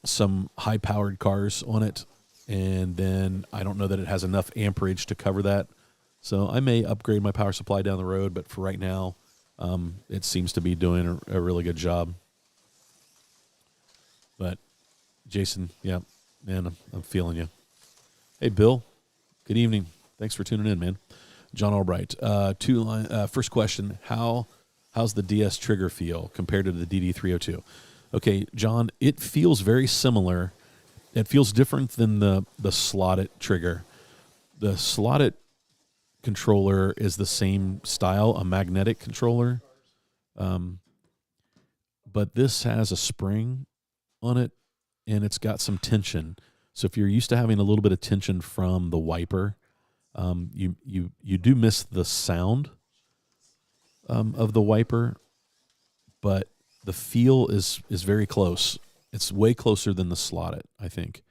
Speaker 1: some high-powered cars on it, and then I don't know that it has enough amperage to cover that. So I may upgrade my power supply down the road, but for right now, it seems to be doing a really good job. But Jason, yeah, man, I'm feeling you. Hey, Bill, good evening. Thanks for tuning in, man. John Albright, first question, how's the DS trigger feel compared to the DD302? Okay, John, it feels very similar. It feels different than the slotted trigger. The slotted controller is the same style, a magnetic controller, but this has a spring on it, and it's got some tension. So if you're used to having a little bit of tension from the wiper, you do miss the sound of the wiper, but the feel is very close. It's way closer than the slotted, I think.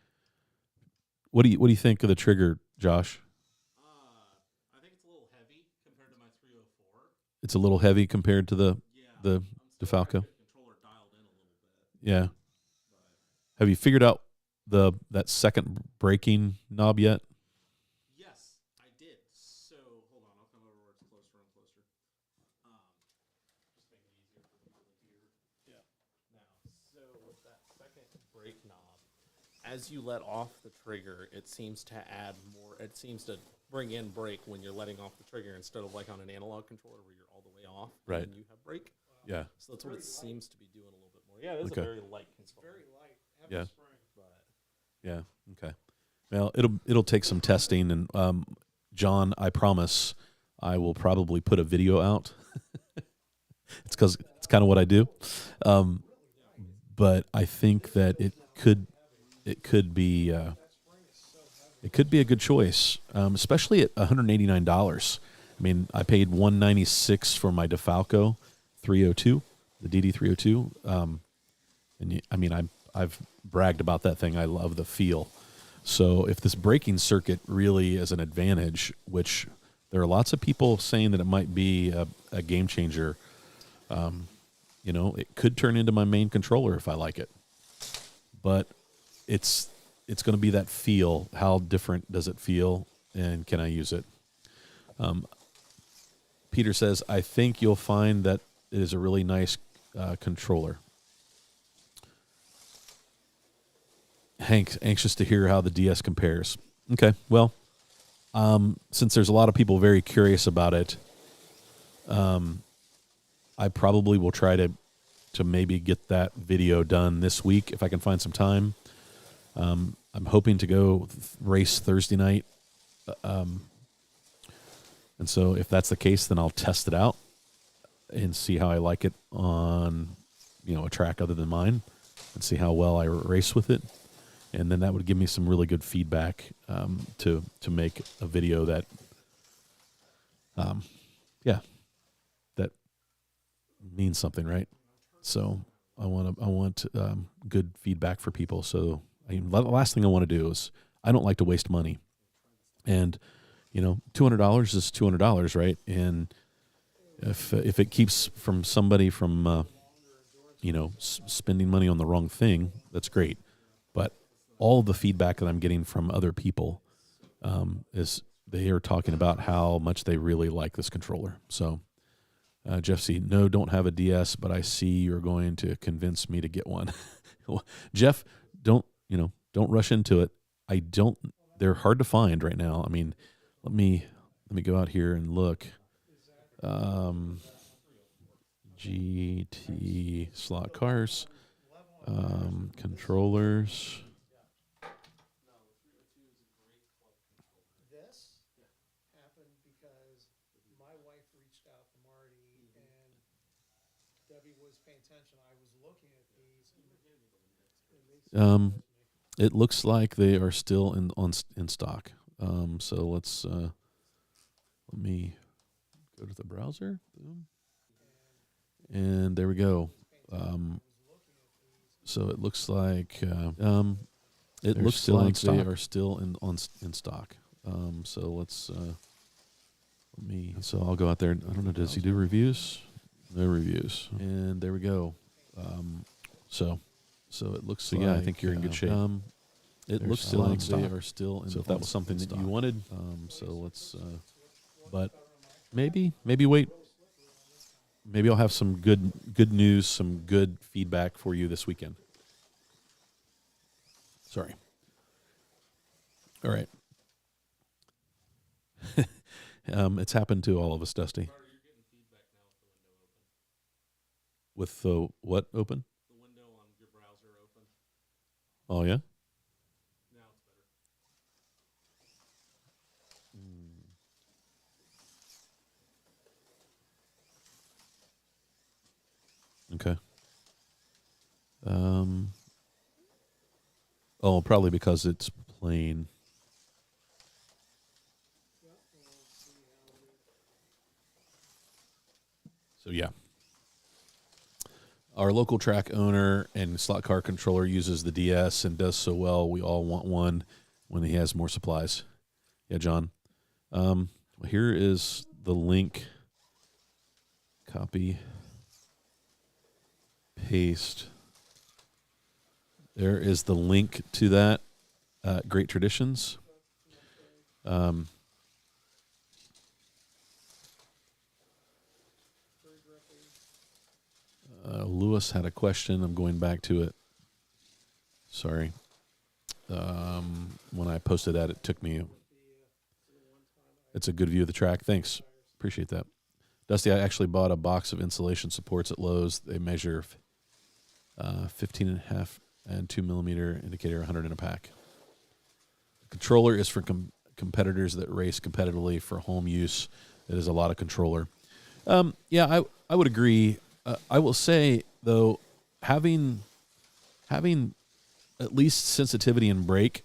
Speaker 1: What do you think of the trigger, Josh?
Speaker 2: I think it's a little heavy compared to my 304.
Speaker 1: It's a little heavy compared to the DeFalco.
Speaker 2: Controller dialed in a little bit.
Speaker 1: Yeah. Have you figured out that second braking knob yet?
Speaker 2: Yes, I did. So hold on, I'll come over where it's closer and closer. Just make it easier for people to hear. Yeah. Now, so with that second brake knob, as you let off the trigger, it seems to add more. It seems to bring in brake when you're letting off the trigger instead of like on an analog controller where you're all the way off.
Speaker 1: Right.
Speaker 2: And you have brake.
Speaker 1: Yeah.
Speaker 2: So that's what it seems to be doing a little bit more. Yeah, it is a very light controller.
Speaker 3: Very light.
Speaker 1: Yeah.
Speaker 3: Spring.
Speaker 2: But
Speaker 1: Yeah. Okay. Well, it'll take some testing, and John, I promise, I will probably put a video out. It's because it's kind of what I do, but I think that it could be a good choice, especially at $189. I mean, I paid $196 for my DeFalco 302, the DD302, and I've bragged about that thing. I love the feel. So if this braking circuit really is an advantage, which there are lots of people saying that it might be a game changer, it could turn into my main controller if I like it. But it's going to be that feel. How different does it feel, and can I use it? Peter says, I think you'll find that it is a really nice controller. Hank, anxious to hear how the DS compares. Okay, well, since there's a lot of people very curious about it, I probably will try to maybe get that video done this week if I can find some time. I'm hoping to go race Thursday night, and so if that's the case, then I'll test it out and see how I like it on a track other than mine, and see how well I race with it. And then that would give me some really good feedback to make a video that, that means something, right? So I want good feedback for people. So the last thing I want to do is I don't like to waste money, and $200 is $200, right? And if it keeps from somebody from spending money on the wrong thing, that's great. But all the feedback that I'm getting from other people is they are talking about how much they really like this controller. So Jeff C. No, don't have a DS, but I see you're going to convince me to get one. Jeff, don't rush into it. They're hard to find right now. I mean, let me go out here and look. GT slot cars, controllers.
Speaker 3: This happened because my wife reached out to Marty and Debbie was paying attention. I was looking at these.
Speaker 1: It looks like they are still in stock. So let's let me go to the browser. Boom. And there we go. So it looks like they are still in stock. So let's So I'll go out there. I don't know. Does he do reviews? No reviews. And there we go. So it looks like,
Speaker 4: I think you're in good shape.
Speaker 1: It looks like they are still in. So if that was something that you wanted, so let's. But maybe wait. Maybe I'll have some good news, some good feedback for you this weekend. Sorry. All right. It's happened to all of us, Dusty. With the what open?
Speaker 2: The window on your browser open.
Speaker 1: Oh yeah.
Speaker 2: Now it's better.
Speaker 1: Okay. Oh, probably because it's plain. So yeah. Our local track owner and slot car controller uses the DS and does so well. We all want one when he has more supplies. Yeah, John. Here is the link. Copy. Paste. There is the link to that. Great Traditions. Lewis had a question. I'm going back to it. Sorry. When I posted that, it took me. It's a good view of the track. Thanks. Appreciate that. Dusty, I actually bought a box of insulation supports at Lowe's. They measure 15.5 and 2 millimeter indicator, 100 in a pack. The controller is for competitors that race competitively. For home use, it is a lot of controller. Yeah, I would agree. I will say though, having at least sensitivity and brake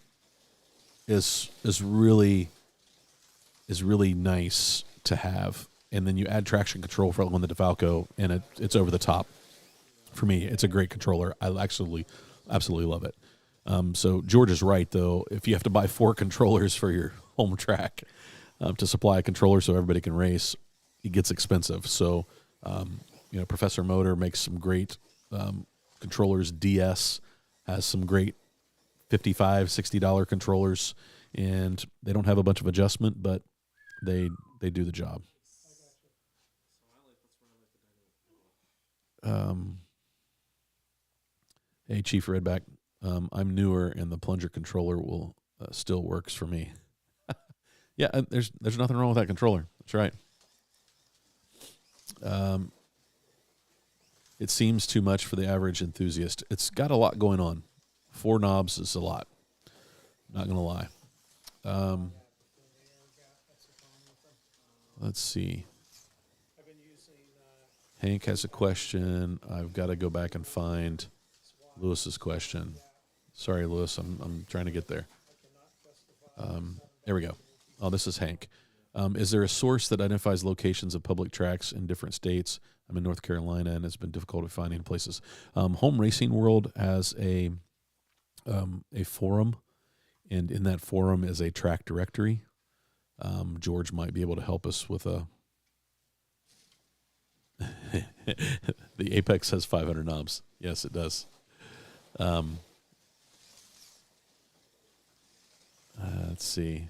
Speaker 1: is really nice to have. And then you add traction control for on the DeFalco, and it's over the top. For me, it's a great controller. I absolutely love it. So George is right, though. If you have to buy 4 controllers for your home track to supply a controller so everybody can race, it gets expensive. So, Professor Motor makes some great controllers. DS has some great $55, $60 controllers, and they don't have a bunch of adjustment, but they do the job. Hey, Chief Redback, I'm newer, and the plunger controller will still works for me. Yeah, there's nothing wrong with that controller. That's right. It seems too much for the average enthusiast. It's got a lot going on. 4 knobs is a lot. Not going to lie. Let's see. Hank has a question. I've got to go back and find Lewis's question. Sorry, Lewis. I'm trying to get there. There we go. Oh, this is Hank. Is there a source that identifies locations of public tracks in different states? I'm in North Carolina, and it's been difficult finding places. Home Racing World has a forum, and in that forum is a track directory. George might be able to help us with a. The Apex has 500 knobs. Yes, it does. Let's see.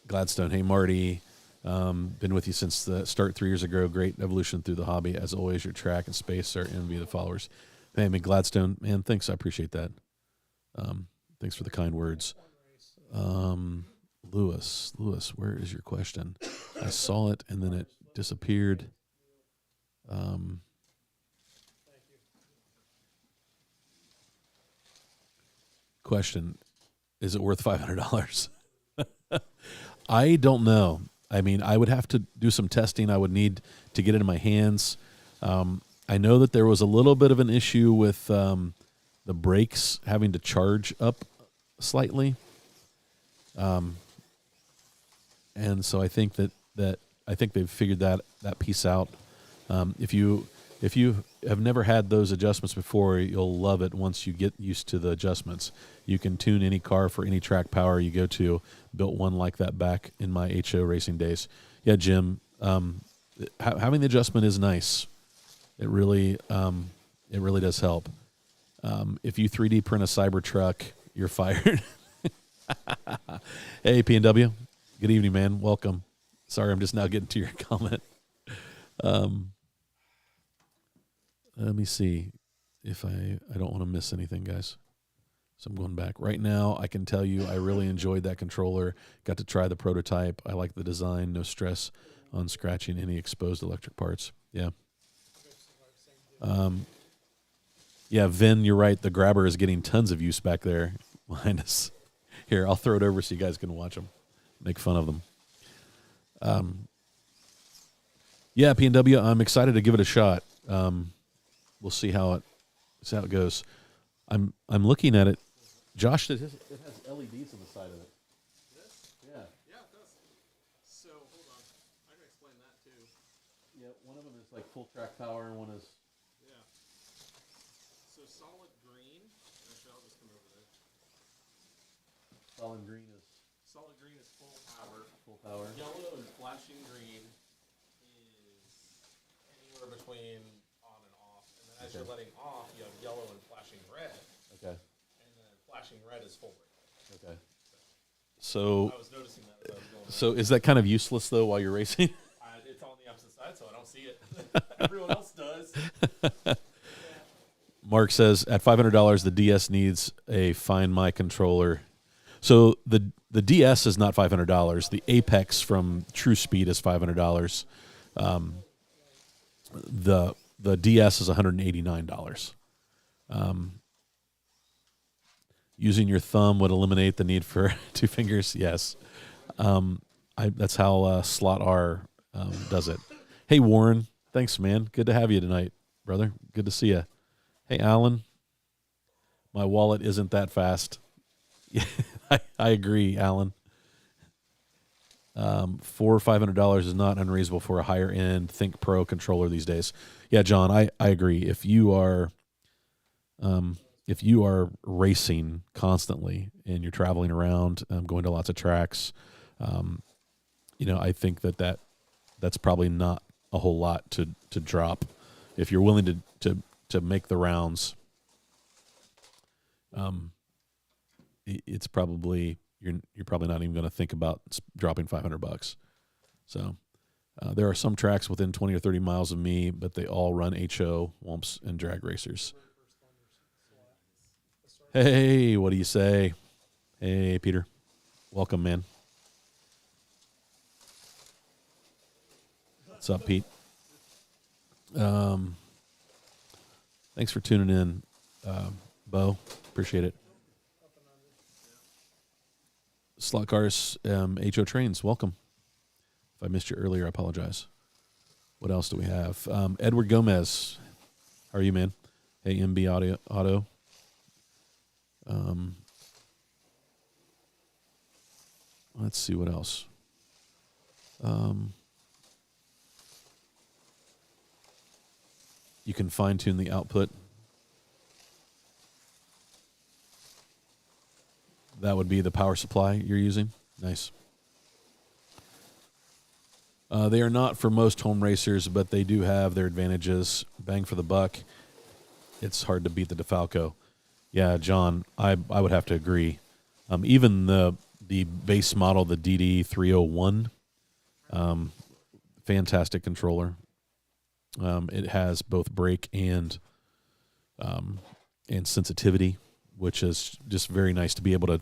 Speaker 1: Gladstone. Hey, Marty. Been with you since the start 3 years ago. Great evolution through the hobby. As always, your track and space are envy of the followers. Hey, man, Gladstone, man, thanks. I appreciate that. Thanks for the kind words. Lewis, where is your question? I saw it and then it disappeared. Question: is it worth $500? I don't know. I mean, I would have to do some testing. I would need to get it in my hands. I know that there was a little bit of an issue with the brakes having to charge up slightly, and so I think that I think they've figured that piece out. If you have never had those adjustments before, you'll love it once you get used to the adjustments. You can tune any car for any track power you go to. Built one like that back in my HO racing days. Yeah, Jim, having the adjustment is nice. It really does help. If you 3D print a Cybertruck, you're fired. Hey, P&W. Good evening, man. Welcome. Sorry, I'm just now getting to your comment. Let me see if I don't want to miss anything, guys. So I'm going back. Right now, I can tell you I really enjoyed that controller. Got to try the prototype. I like the design. No stress on scratching any exposed electric parts. Yeah. Yeah, Vin, you're right. The grabber is getting tons of use back there behind us. Here, I'll throw it over so you guys can watch them. Make fun of them. Yeah, P&W, I'm excited to give it a shot. We'll see how it goes. I'm looking at it. Josh, it has LEDs on the side of it.
Speaker 2: This?
Speaker 1: Yeah.
Speaker 2: Yeah, it does. So, hold on. I can explain that too.
Speaker 1: Yeah, one of them is like full track power and one is...
Speaker 2: Yeah. So, solid green. Actually, I'll just come over there.
Speaker 1: Solid green is
Speaker 2: full power.
Speaker 1: full power.
Speaker 2: Yellow and flashing green is anywhere between on and off. And then as you're letting off, you have yellow and flashing red.
Speaker 1: Okay.
Speaker 2: And then flashing red is full rate.
Speaker 1: Okay. So
Speaker 2: I was noticing that as I was going
Speaker 1: so is that kind of useless though while you're racing?
Speaker 2: it's on the opposite side, so I don't see it. Everyone else does.
Speaker 1: Mark says at $500 the DS needs a Find My controller. So the DS is not $500. The Apex from True Speed is $500. The DS is $189. Using your thumb would eliminate the need for two fingers. Yes, that's how Slot R does it. Hey Warren, thanks man. Good to have you tonight, brother. Good to see you. Hey Alan, my wallet isn't that fast. Yeah, I agree, Alan. $400 or $500 is not unreasonable for a higher end Think Pro controller these days. Yeah, John, I agree. If you are racing constantly and you're traveling around, going to lots of tracks, I think that's probably not a whole lot to drop. If you're willing to make the rounds, it's probably you're probably not even going to think about dropping $500. So there are some tracks within 20 or 30 miles of me, but they all run HO, Wumps, and drag racers. Hey, what do you say? Hey, Peter. Welcome, man. What's up, Pete? Thanks for tuning in, Bo. Appreciate it. Slot Cars, HO Trains, welcome. If I missed you earlier, I apologize. What else do we have? Edward Gomez. How are you, man? Hey, MB Auto. Let's see what else. You can fine-tune the output. That would be the power supply you're using. Nice. They are not for most home racers, but they do have their advantages. Bang for the buck. It's hard to beat the DeFalco. Yeah, John, I would have to agree. Even the base model, the DD301, Fantastic controller. It has both brake and sensitivity, which is just very nice to be able to.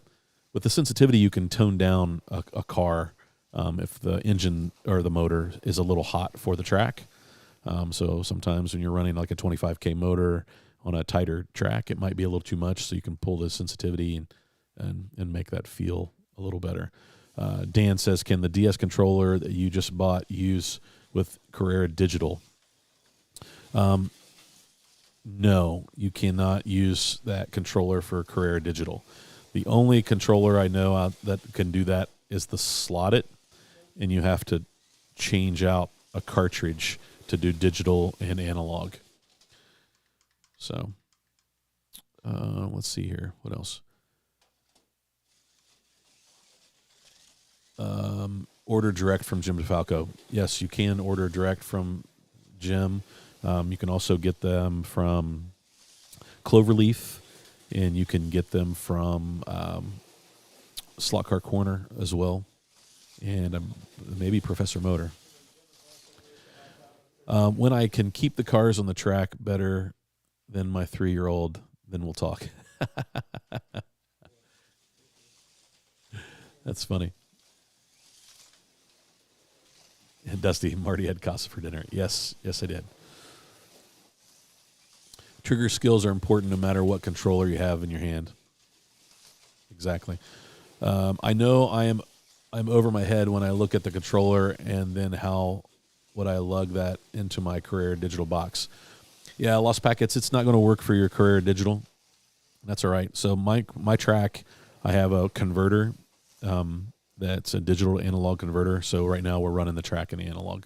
Speaker 1: With the sensitivity, you can tone down a car if the engine or the motor is a little hot for the track. So sometimes when you're running like a 25K motor on a tighter track, it might be a little too much. So you can pull the sensitivity and make that feel a little better. Dan says, can the DS controller that you just bought use with Carrera Digital? No, you cannot use that controller for Carrera Digital. The only controller I know that can do that is the Slot It, and you have to change out a cartridge to do digital and analog. So, let's see here. What else? Order direct from Jim DeFalco. Yes, you can order direct from Jim. You can also get them from Cloverleaf, and you can get them from Slot Car Corner as well, and maybe Professor Motor. When I can keep the cars on the track better than my 3-year-old, then we'll talk. That's funny. And Dusty, Marty had casa for dinner. Yes, I did. Trigger skills are important no matter what controller you have in your hand. Exactly. I know I'm over my head when I look at the controller and then how would I lug that into my Carrera Digital box. Yeah, Lost Packets, it's not going to work for your Carrera Digital. That's all right. So my track, I have a converter that's a digital to analog converter. So right now we're running the track in the analog.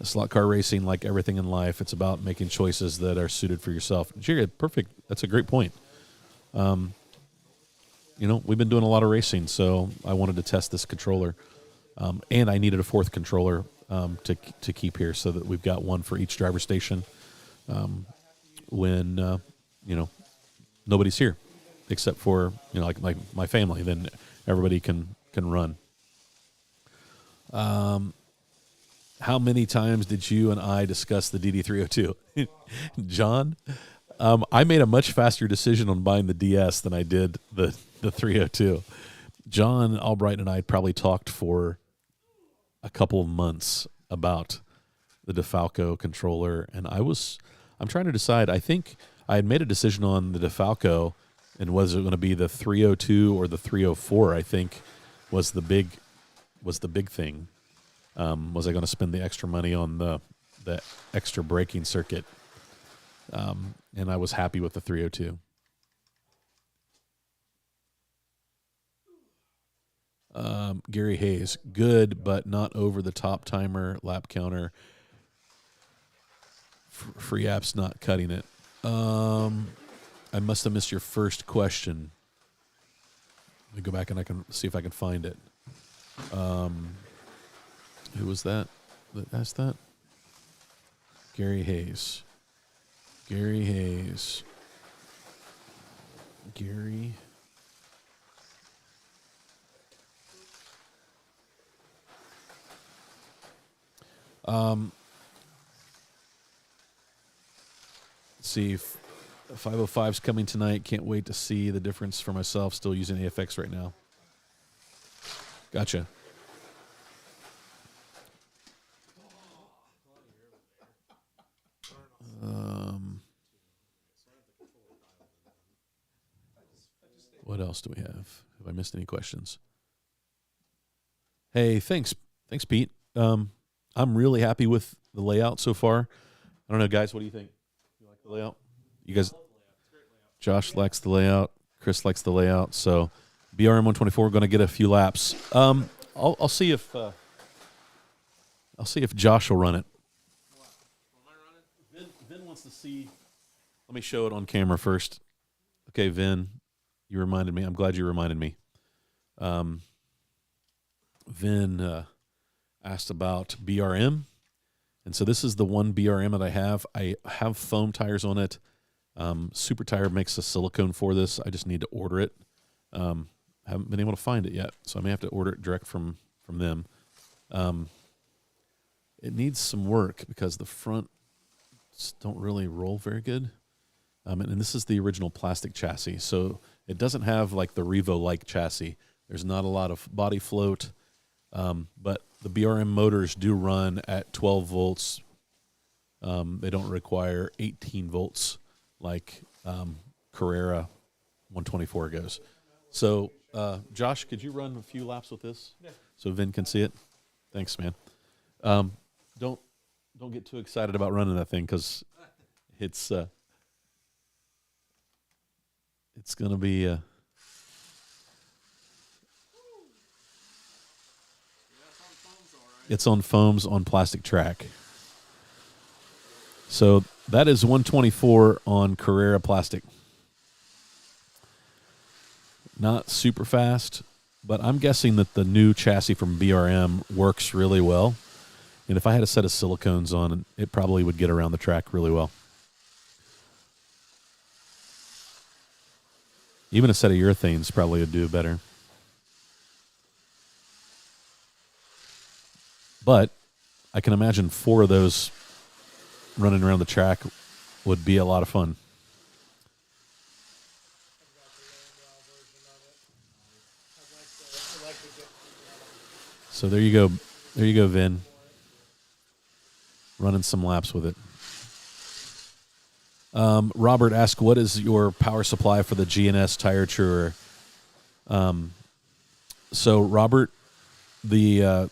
Speaker 1: Slot car racing, like everything in life, it's about making choices that are suited for yourself. Jared, perfect. That's a great point. We've been doing a lot of racing, so I wanted to test this controller, and I needed a fourth controller to keep here, so that we've got one for each driver station when nobody's here, except for like my family. Then everybody can run. How many times did you and I discuss the DD302? John, I made a much faster decision on buying the DS than I did the 302. John Albright and I probably talked for a couple of months about the DeFalco controller, and I'm trying to decide. I think I had made a decision on the DeFalco, and was it going to be the 302 or the 304? I think was the big thing. Was I going to spend the extra money on the extra braking circuit? And I was happy with the 302. Gary Hayes, good, but not over the top timer, lap counter. Free apps not cutting it. I must have missed your first question. Let me go back and I can see if I can find it. Who was that asked that? Gary Hayes. Gary. Let's see. 505's coming tonight. Can't wait to see the difference for myself. Still using AFX right now. Gotcha. What else do we have? Have I missed any questions? Hey, thanks, Pete. I'm really happy with the layout so far. I don't know, guys. What do you think? You like the layout? You guys? Josh likes the layout. Chris likes the layout. So, BRM 124 going to get a few laps. I'll see if Josh will run it. Vin wants to see. Let me show it on camera first. Okay, Vin, you reminded me. I'm glad you reminded me. Vin asked about BRM. And so this is the one BRM that I have. I have foam tires on it. Super Tire makes a silicone for this. I just need to order it. Haven't been able to find it yet, so I may have to order it direct from from them. It needs some work because the front don't really roll very good. And this is the original plastic chassis, so it doesn't have like the Revo-like chassis. There's not a lot of body float, but the BRM motors do run at 12 volts. They don't require 18 volts like Carrera 124 goes. So, Josh, could you run a few laps with this so Vin can see it? Thanks, man. Don't get too excited about running that thing because it's gonna be. It's on foams on plastic track. So that is 124 on Carrera plastic. Not super fast, but I'm guessing that the new chassis from BRM works really well. And if I had a set of silicones on, it probably would get around the track really well. Even a set of urethanes probably would do better. But I can imagine 4 of those running around the track would be a lot of fun. So there you go. There you go, Vin. Running some laps with it. Robert asked, what is your power supply for the GNS Tire Truer? So, Robert, the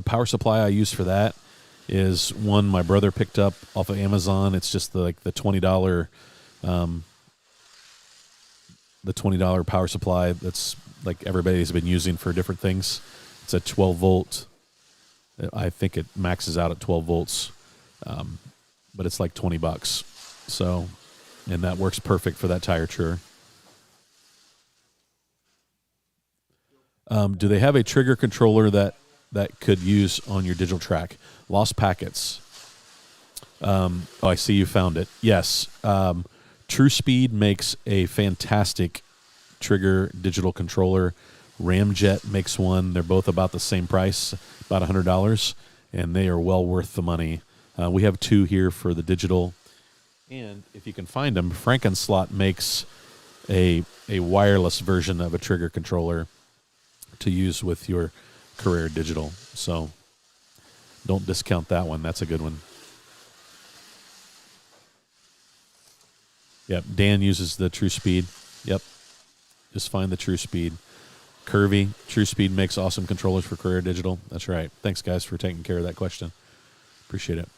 Speaker 1: power supply I use for that is one my brother picked up off of Amazon. It's just the $20 power supply that's like everybody's been using for different things. It's a 12 volt. I think it maxes out at 12 volts, but it's like $20. So, and that works perfect for that tire truer. Do they have a trigger controller that could use on your digital track? Lost packets. I see you found it. Yes. True Speed makes a fantastic trigger digital controller. Ramjet makes one. They're both about the same price, about $100, and they are well worth the money. We have 2 here for the digital. And if you can find them, Frankenslot makes a wireless version of a trigger controller to use with your Carrera digital. So don't discount that one. That's a good one. Yep, Dan uses the True Speed. Yep, just find the True Speed. Curvy, True Speed makes awesome controllers for Carrera digital. That's right. Thanks, guys, for taking care of that question. Appreciate it.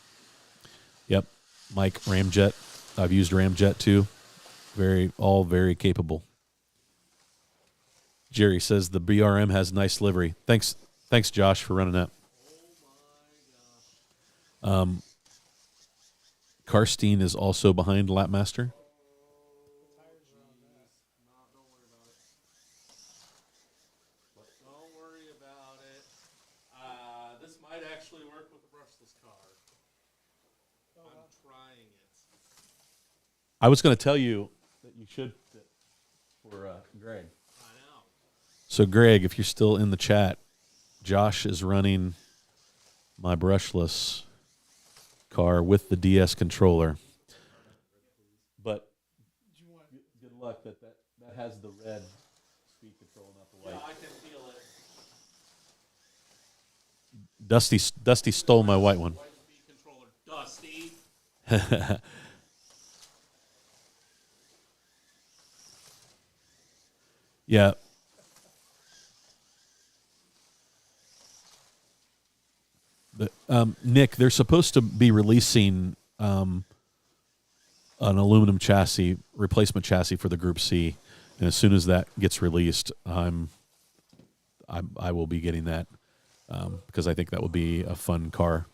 Speaker 1: Yep, Mike, Ramjet. I've used Ramjet too. All very capable. Jerry says the BRM has nice livery. Thanks, Josh, for running that. Karstein is also behind Lapmaster.
Speaker 2: Don't worry about it. This might actually work with the brushless car. I'm trying it.
Speaker 1: I was going to tell you that you should for Greg.
Speaker 2: I know.
Speaker 1: So, Greg, if you're still in the chat, Josh is running my brushless car with the DS controller. But good luck that has the red speed control, not the white.
Speaker 2: Yeah, I can feel it.
Speaker 1: Dusty stole my white one.
Speaker 2: White speed controller, Dusty.
Speaker 1: Yeah. Nick, they're supposed to be releasing an aluminum chassis, replacement chassis for the Group C, and as soon as that gets released, I will be getting that because I think that would be a fun car.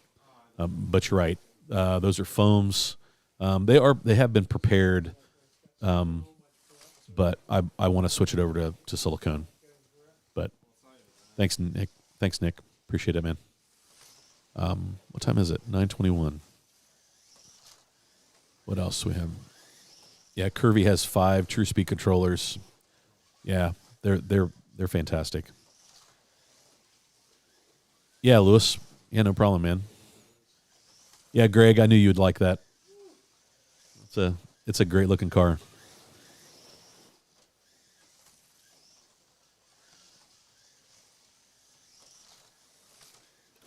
Speaker 1: But you're right; those are foams. They have been prepared, but I want to switch it over to silicone. But thanks, Nick. Appreciate it, man. What time is it? 9:21. What else do we have? Yeah, Curvy has 5 True Speed controllers. Yeah, they're fantastic. Yeah, Lewis. Yeah, no problem, man. Yeah, Greg, I knew you'd like that. It's a great looking car.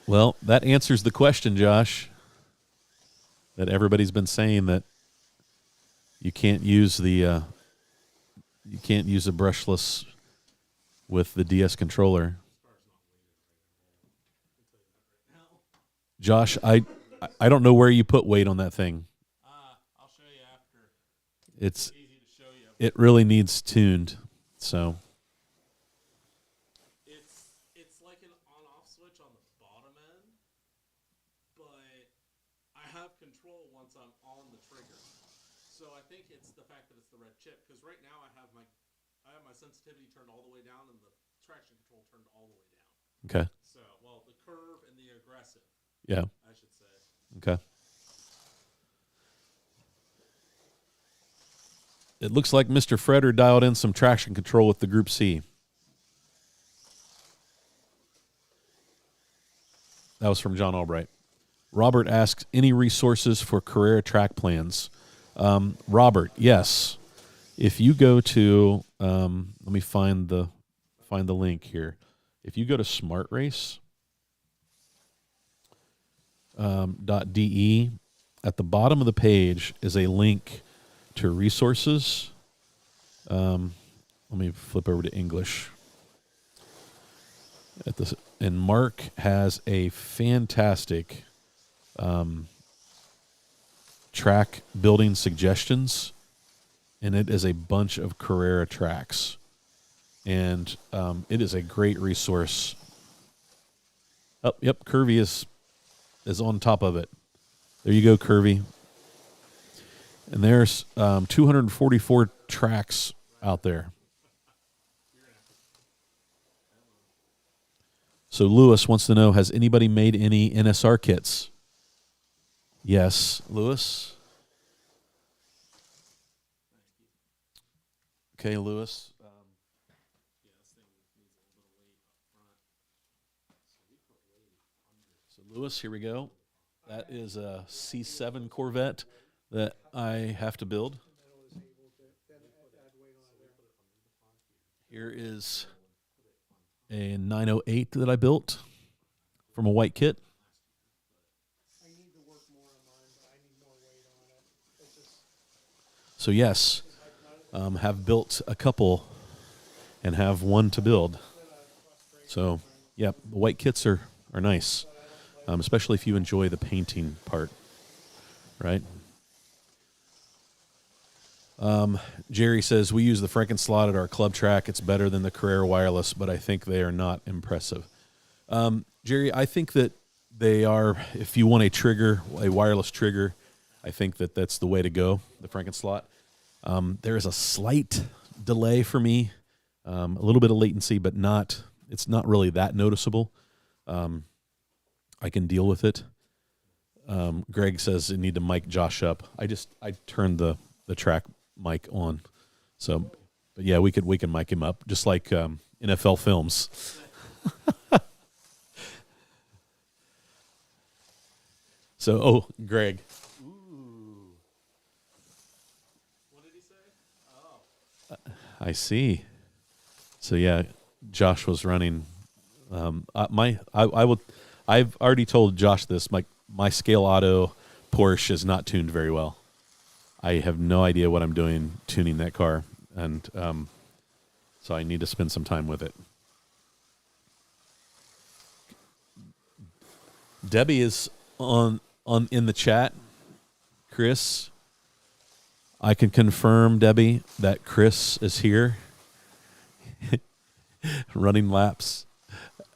Speaker 1: Well, that answers the question, Josh, that everybody's been saying that you can't use the brushless with the DS controller. Josh, I don't know where you put weight on that thing.
Speaker 2: I'll show you after.
Speaker 1: It's
Speaker 2: Easy to show you.
Speaker 1: it really needs tuned. So
Speaker 2: It's like an on-off switch on the bottom end, but I have control once I'm on the trigger. So I think it's the fact that it's the red chip, because right now I have my sensitivity turned all the way down and the traction control turned all the way down.
Speaker 1: okay.
Speaker 2: So, well, the curve and the aggressive,
Speaker 1: Yeah.
Speaker 2: I should say.
Speaker 1: Okay. It looks like Mr. Freder dialed in some traction control with the Group C. That was from John Albright. Robert asks, any resources for Carrera track plans? Robert, yes. If you go to, let me find the link here. If you go to smartrace.de, at the bottom of the page is a link to resources. Let me flip over to English. And Mark has a fantastic track building suggestions, and it is a bunch of Carrera tracks, and it is a great resource. Oh, yep, Curvy is on top of it. There you go, Curvy. And there's 244 tracks out there. So Lewis wants to know, has anybody made any NSR kits? Yes, Lewis. Okay, Lewis. So Lewis, here we go. That is a C7 Corvette that I have to build. Here is a 908 that I built from a white kit.
Speaker 3: I need to work more on mine, but I need more weight on it. It's just,
Speaker 1: So yes, have built a couple and have one to build. So, yeah, the white kits are nice, especially if you enjoy the painting part, right? Jerry says, we use the Frankenslot at our club track. It's better than the Carrera wireless, but I think they are not impressive. Jerry, I think that they are, if you want a wireless trigger, I think that that's the way to go, the Frankenslot. There is a slight delay for me, a little bit of latency, but it's not really that noticeable. I can deal with it. Greg says you need to mic Josh up. I turned the track mic on. So, but yeah, we can mic him up just like NFL Films. So, Greg.
Speaker 2: Ooh. What did he say? Oh.
Speaker 1: I see. So yeah, Josh was running. I've already told Josh this. My Scale Auto Porsche is not tuned very well. I have no idea what I'm doing tuning that car, and so I need to spend some time with it. Debbie is on in the chat. Chris, I can confirm, Debbie, that Chris is here, running laps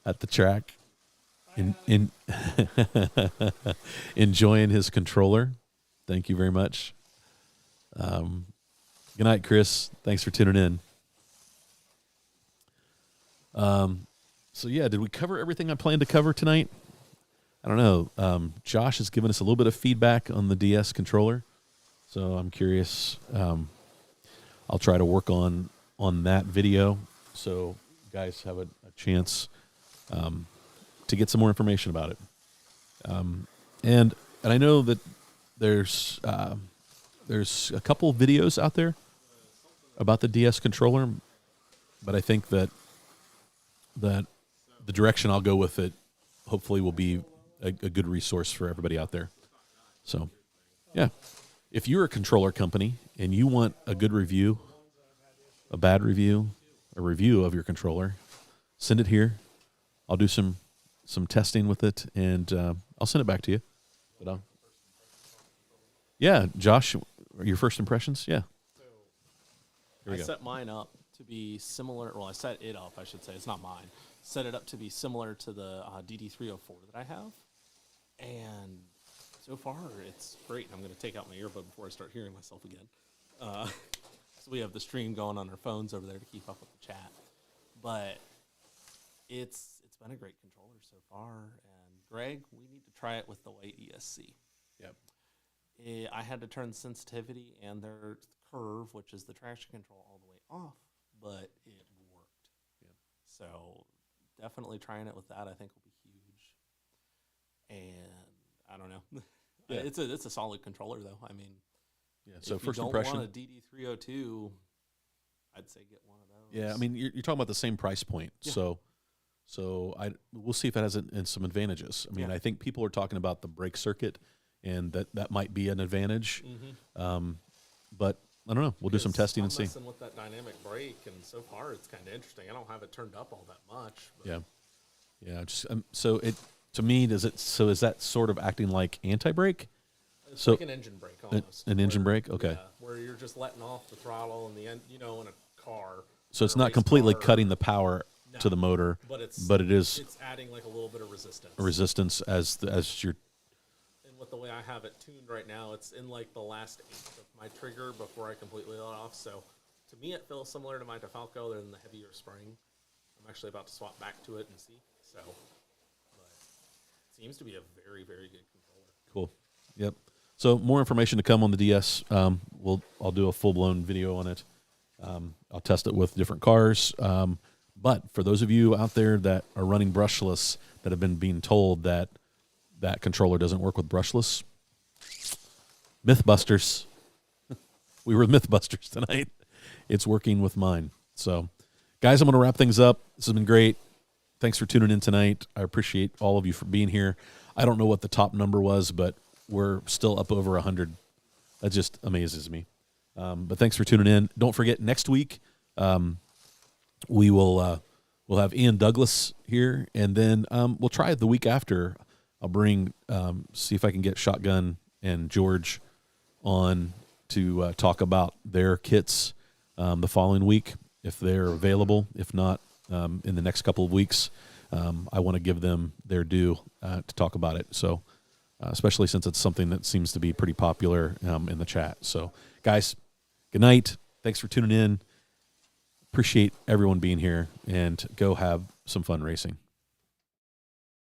Speaker 1: at the track, enjoying his controller. Thank you very much. Good night, Chris. Thanks for tuning in. So yeah, did we cover everything I planned to cover tonight? I don't know. Josh has given us a little bit of feedback on the DS controller, so I'm curious. I'll try to work on that video so you guys have a chance to to get some more information about it. And I know that there's a couple of videos out there about the DS controller, but I think that the direction I'll go with it hopefully will be a good resource for everybody out there. So, yeah, if you're a controller company and you want a good review, a bad review, a review of your controller, send it here. I'll do some testing with it, and I'll send it back to you. But yeah, Josh, your first impressions? Yeah.
Speaker 2: I set mine up to be similar. Well, I set it up, I should say. It's not mine. Set it up to be similar to the DD304 that I have. And so far, it's great. I'm going to take out my earbud before I start hearing myself again. So we have the stream going on our phones over there to keep up with the chat. But it's been a great controller so far. And Greg, we need to try it with the white ESC.
Speaker 1: Yep.
Speaker 2: I had to turn sensitivity and their curve, which is the traction control, all the way off, but it worked.
Speaker 1: Yep.
Speaker 2: So definitely trying it with that, I think, will be huge. And I don't know.
Speaker 1: Yeah.
Speaker 2: It's a solid controller, though. I mean,
Speaker 1: Yeah. So
Speaker 2: if
Speaker 1: first
Speaker 2: you don't
Speaker 1: impression.
Speaker 2: want a DD302, I'd say get one of those.
Speaker 1: Yeah, I mean, you're talking about the same price point,
Speaker 2: Yeah.
Speaker 1: so we'll see if it has some advantages. I mean,
Speaker 2: Yeah.
Speaker 1: I think people are talking about the brake circuit, and that might be an advantage. But I don't know. We'll do some testing and see.
Speaker 2: I'm messing with that dynamic brake, and so far it's kind of interesting. I don't have it turned up all that much. But
Speaker 1: Yeah, yeah. Just so it to me is that sort of acting like anti-brake?
Speaker 2: It's
Speaker 1: So-
Speaker 2: like an engine brake almost.
Speaker 1: an engine
Speaker 2: where-
Speaker 1: brake? Okay.
Speaker 2: Yeah, where you're just letting off the throttle in the end, in a car.
Speaker 1: So it's
Speaker 2: or a
Speaker 1: not
Speaker 2: race
Speaker 1: completely
Speaker 2: car,
Speaker 1: cutting the power to
Speaker 2: No.
Speaker 1: the motor,
Speaker 2: but it
Speaker 1: is
Speaker 2: it's adding like a little bit of resistance.
Speaker 1: a resistance as your
Speaker 2: And with the way I have it tuned right now, it's in like the last eighth of my trigger before I completely let off. So to me, it feels similar to my DeFalco other than the heavier spring. I'm actually about to swap back to it and see. So, but it seems to be a very, very good controller.
Speaker 1: Cool. Yep. So more information to come on the DS. I'll do a full blown video on it. I'll test it with different cars. But for those of you out there that are running brushless that have been being told that controller doesn't work with brushless, Mythbusters. We were Mythbusters tonight. It's working with mine. So, guys, I'm going to wrap things up. This has been great. Thanks for tuning in tonight. I appreciate all of you for being here. I don't know what the top number was, but we're still up over 100. That just amazes me. But thanks for tuning in. Don't forget, next week we'll have Ian Douglas here, and then we'll try it the week after. I'll bring see if I can get Shotgun and George on to talk about their kits the following week if they're available. If not, in the next couple of weeks, I want to give them their due to talk about it. So, especially since it's something that seems to be pretty popular in the chat. So, guys, good night. Thanks for tuning in. Appreciate everyone being here, and go have some fun racing.